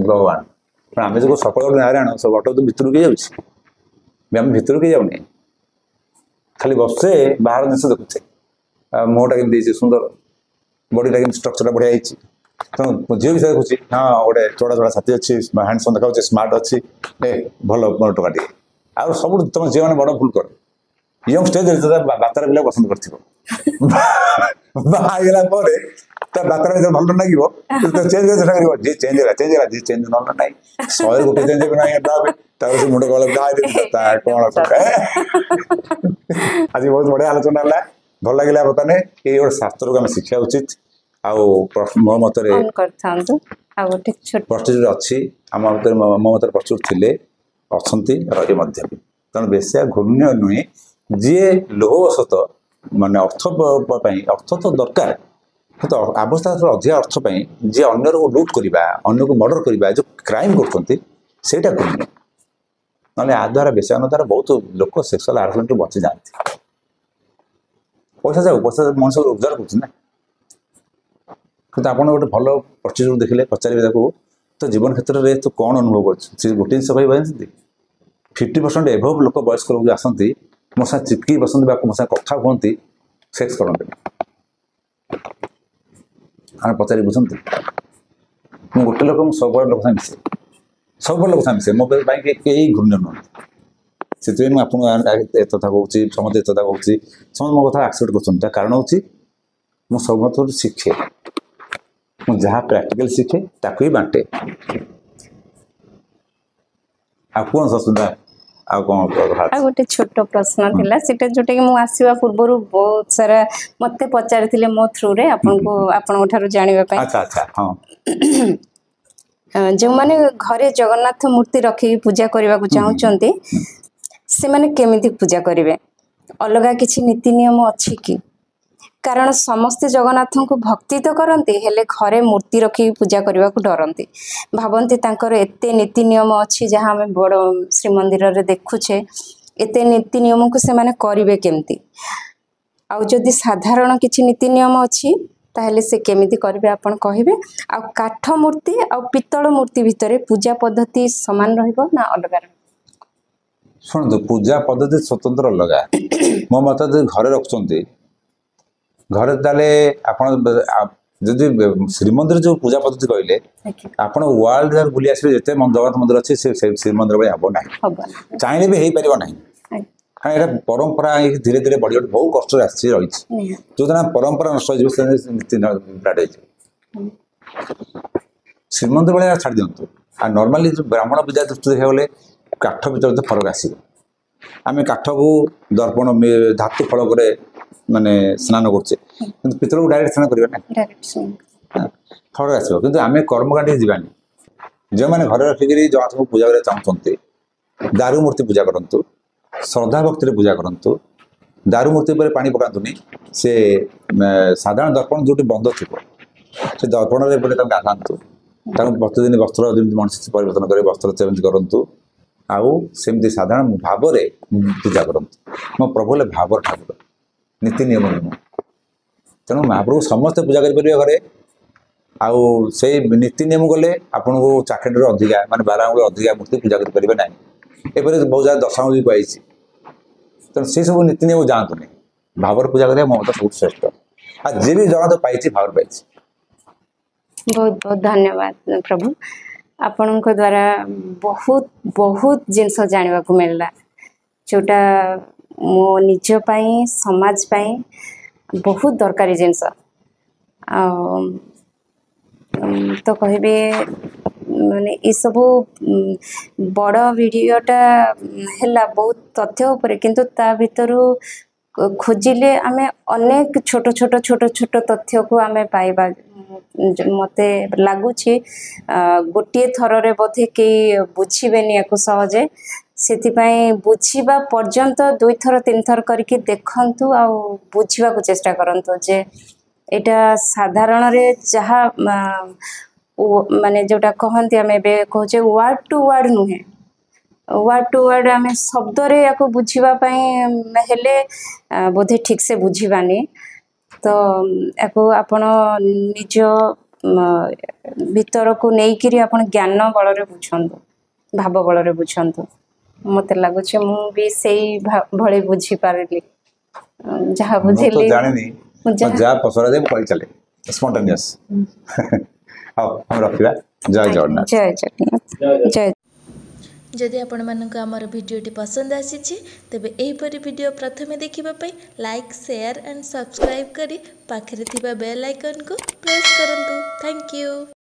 भगवान आम जो सफल नारायण सब बट तो भितर के जाम भितर के जाऊनी खाली बसचे बाहर जिन देखुचे मुहटा केमी सुंदर बॉडीटा के स्ट्रक्चर बढ़िया तेणु झील विषय देखुची हाँ गोटे चौड़ा चौड़ा छाती अच्छी हैंडसम देखा स्मार्ट अच्छी भल टका टे आ सब तुम झील मैंने बड़ भूल कर यंग स्टेज बातार पिला पसंद कर बागला बातार भीतर भल लगे चेंज जी चेंज जी चेंज ना ना 100 गोटे चेंज ना मुंड कल कौन आज बहुत बढ़िया आलोचना है भल लगे बर्तमान ये गोटे शास्त्र को आम शिक्षा उचित मो मत प्रस्तुत अच्छी आम मो मत प्रस्तुत थे अच्छा रही तेणु बेसिया घूर्ण्य नुहे जी लोहवशत माने अर्थ तो दरकार तो आवश्यकता अधिक अर्थपाई जी अन्य को लुट करवा अन्य को मर्डर करवा जो क्राइम करटा घूर्ण्य ना आ द्वारा बेसन द्वारा बहुत लोक सेक्सुअल हारासमेंट बची जाती पैसा जाऊ पैसा मनुष्य रोजगार करुना आप गोटे भल प्रतिशत देखिले पचारे तो जीवन क्षेत्र में तो कौन अनुभव कर गोटे जिन कही 50% एभव लोक वयस्क लोग आसती मो सा चिपकी बसती मो सा कथा कहती सेक्स करते आम पचारि बुझती मुझे गोटे लोक सब लोक मिसे सब लोक मिसे मो कई घूर्ण्य नुह से मुझे कथा कहूँ समस्त कथा कहूँ समस्त मो कथा एक्सेप्ट कर कारण हूँ मु सब शिखे मुझे जहाँ प्रैक्टिकल शिखे ताकू ही बांटे आ कौन ससुदा आ गोटे छोट प्रश्न थिला सेटा जोटा कि मु आसीबा पूर्व बहुत सारा मते पचारि मो थ्रू रे आपन ठारू जानिबा पई अच्छा अच्छा हां जो माने घरे जगन्नाथ मूर्ति रखी पूजा करबा को चाहउचंती से माने केमिति पूजा करिवे अलगा किछि नीति नियम अछि कि କାରଣ ସମସ୍ତେ ଜଗନ୍ନାଥଙ୍କୁ ଭକ୍ତି ତ କରନ୍ତି ହେଲେ ଘରେ ମୂର୍ତ୍ତି ରଖିକି ପୂଜା କରିବାକୁ ଡରନ୍ତି, ଭାବନ୍ତି ତାଙ୍କର ଏତେ ନୀତି ନିୟମ ଅଛି ଯାହା ଆମେ ବଡ଼ ଶ୍ରୀମନ୍ଦିରରେ ଦେଖୁଛେ, ଏତେ ନୀତି ନିୟମକୁ ସେମାନେ କରିବେ କେମିତି। ଆଉ ଯଦି ସାଧାରଣ କିଛି ନୀତି ନିୟମ ଅଛି ତାହେଲେ ସେ କେମିତି କରିବେ ଆପଣ କହିବେ। ଆଉ କାଠ ମୂର୍ତ୍ତି ଆଉ ପିତ୍ତଳ ମୂର୍ତ୍ତି ଭିତରେ ପୂଜା ପଦ୍ଧତି ସମାନ ରହିବ ନା ଅଲଗା ରହିବ? ଶୁଣନ୍ତୁ, ପୂଜା ପଦ୍ଧତି ସ୍ୱତନ୍ତ୍ର ଅଲଗା। ମୋ ମତ ଯଦି ଘରେ ରଖୁଛନ୍ତି, ଘରେ ତାହେଲେ ଆପଣ ଯଦି ଶ୍ରୀମନ୍ଦିର ଯେଉଁ ପୂଜା ପଦ୍ଧତି କହିଲେ, ଆପଣ ୱାର୍ଲଡ ବୁଲି ଆସିବେ ଯେତେ ଜଗନ୍ନାଥ ମନ୍ଦିର ଅଛି ସେ ଶ୍ରୀମନ୍ଦିର ଭଳି ହେବ ନାହିଁ, ଚାହିଁଲେ ବି ହେଇପାରିବ ନାହିଁ। କାରଣ ଏଇଟା ପରମ୍ପରା ଧୀରେ ଧୀରେ ବଢ଼ି ବଢ଼ି ବହୁ କଷ୍ଟରେ ଆସିଛି ରହିଛି। ଯେଉଁଦିନ ପରମ୍ପରା ନଷ୍ଟ ହେଇଯିବ ସେ ବିରାଟ ହେଇଯିବ। ଶ୍ରୀମନ୍ଦିର ଭଳିଆ ଛାଡ଼ି ଦିଅନ୍ତୁ। ଆଉ ନର୍ମାଲି ଯେଉଁ ବ୍ରାହ୍ମଣ ପୂଜା ଦୃଷ୍ଟି ଦେଖିବାକୁ ଗଲେ କାଠ ଭିତରେ ତ ଫରକ ଆସିବ। ଆମେ କାଠକୁ ଦର୍ପଣ ଧାତୁ ଫଳକରେ ମାନେ ସ୍ନାନ କରୁଛେ, କିନ୍ତୁ ପିତ୍ତଳକୁ ଡାଇରେକ୍ଟ ସ୍ନାନ କରିବା ନା, ଫରକ ଆସିବ। କିନ୍ତୁ ଆମେ କର୍ମକାଣ୍ଡି ଯିବାନି। ଯେଉଁମାନେ ଘରେ ରଖିକିରି ଜଗନ୍ନାଥଙ୍କୁ ପୂଜା କରିବାକୁ ଚାହୁଁଛନ୍ତି, ଦାରୁ ମୂର୍ତ୍ତି ପୂଜା କରନ୍ତୁ, ଶ୍ରଦ୍ଧା ଭକ୍ତିରେ ପୂଜା କରନ୍ତୁ। ଦାରୁ ମୂର୍ତ୍ତି ଉପରେ ପାଣି ପକାନ୍ତୁନି। ସେ ସାଧାରଣ ଦର୍ପଣ ଯେଉଁଠି ବନ୍ଦ ଥିବ ସେ ଦର୍ପଣରେ ଏପଟେ ତାଙ୍କୁ ଗାଧାନ୍ତୁ। ତାଙ୍କୁ ପ୍ରତିଦିନ ବସ୍ତ୍ର ଯେମିତି ମଣିଷ ପରିବର୍ତ୍ତନ କରି ବସ୍ତ୍ର ସେମିତି କରନ୍ତୁ। ଆଉ ସେମିତି ସାଧାରଣ ଭାବରେ ପୂଜା କରନ୍ତୁ। ମୋ ପ୍ରଭୁ ହେଲେ ଭାବର ଠାକୁର, ନୀତି ନିୟମ ନୁହଁ। ତେଣୁ ମହାପ୍ରଭୁ ସମସ୍ତେ ପୂଜା କରିପାରିବେ ଘରେ। ଆଉ ସେଇ ନୀତି ନିୟମ ଗଲେ ଆପଣଙ୍କୁ ଚାଖେଣ୍ଡରୁ ଅଧିକା ମାନେ 12 ଆଙ୍ଗୁଳି ଅଧିକା ମୂର୍ତ୍ତି ପୂଜା କରିପାରିବେ ନାହିଁ। ଏପରି ବହୁତ ଜାଗା ଦଶାଙ୍ଗୁଳି କୁହାଯାଇଛି। ତେଣୁ ସେସବୁ ନୀତି ନିୟମ ଯାଆନ୍ତୁନି, ଭାବରେ ପୂଜା କରିବା ମୋ ମତ ସବୁଠୁ ଶ୍ରେଷ୍ଠ। ଆଉ ଯିଏ ବି ଜଗନ୍ନାଥ ପାଇଛି ଭାବରେ ପାଇଛି। ବହୁତ ବହୁତ ଧନ୍ୟବାଦ ପ୍ରଭୁ, ଆପଣଙ୍କ ଦ୍ୱାରା ବହୁତ ବହୁତ ଜିନିଷ ଜାଣିବାକୁ ମିଳିଲା, ଯେଉଁଟା ମୋ ନିଜ ପାଇଁ ସମାଜ ପାଇଁ ବହୁତ ଦରକାରୀ ଜିନିଷ। ଆଉ ତ କହିବି ମାନେ ଏସବୁ ବଡ଼ ଭିଡ଼ିଓଟା ହେଲା ବହୁତ ତଥ୍ୟ ଉପରେ, କିନ୍ତୁ ତା ଭିତରୁ ଖୋଜିଲେ ଆମେ ଅନେକ ଛୋଟ ଛୋଟ ତଥ୍ୟକୁ ଆମେ ପାଇବା। ମୋତେ ଲାଗୁଛି ଗୋଟିଏ ଥରରେ ବୋଧେ କେହି ବୁଝିବେନି ୟାକୁ ସହଜେ, ସେଥିପାଇଁ ବୁଝିବା ପର୍ଯ୍ୟନ୍ତ 2 ଥର 3 ଥର କରିକି ଦେଖନ୍ତୁ ଆଉ ବୁଝିବାକୁ ଚେଷ୍ଟା କରନ୍ତୁ ଯେ ଏଇଟା ସାଧାରଣରେ ଯାହା ମାନେ ଯେଉଁଟା କହନ୍ତି, ଆମେ ଏବେ କହୁଛେ ୱାର୍ଡ଼ ଟୁ ୱାର୍ଡ଼ ନୁହେଁ, ୱାର୍ଡ଼ ଟୁ ୱାର୍ଡ଼ ଆମେ ଶବ୍ଦରେ ୟାକୁ ବୁଝିବା ପାଇଁ ହେଲେ ବୋଧେ ଠିକ୍ ସେ ବୁଝିବାନି। ତ ୟାକୁ ଆପଣ ନିଜ ଭିତରକୁ ନେଇକିରି ଆପଣ ଜ୍ଞାନ ବଳରେ ବୁଝନ୍ତୁ, ଭାବ ବଳରେ ବୁଝନ୍ତୁ। ମୋତେ ଲାଗୁଛି ମୁଁ ବି ସେଇ ଭଳି ବୁଝିପାରିଲି। ଯାହା ବୁଝିଲି ଜାଣିନି, ଯାହା ପସରା ଦେବ କହି ଚାଲେ ସ୍ପଣ୍ଟାନିୟସ୍। ହଉ ଆମେ ରଖିବା। ଜୟ ଜଗନ୍ନାଥ। ଜୟ ଜଗନ୍ନାଥ। ଜୟ। ଯଦି ଆପଣମାନଙ୍କୁ ଆମର ଭିଡ଼ିଓଟି ପସନ୍ଦ ଆସିଛି ତେବେ ଏହିପରି ଭିଡ଼ିଓ ପ୍ରଥମେ ଦେଖିବା ପାଇଁ ଲାଇକ୍, ସେୟାର ଆଣ୍ଡ ସବସ୍କ୍ରାଇବ୍ କରି ପାଖରେ ଥିବା ବେଲ୍ ଆଇକନ୍କୁ ପ୍ରେସ୍ କରନ୍ତୁ। Thank you.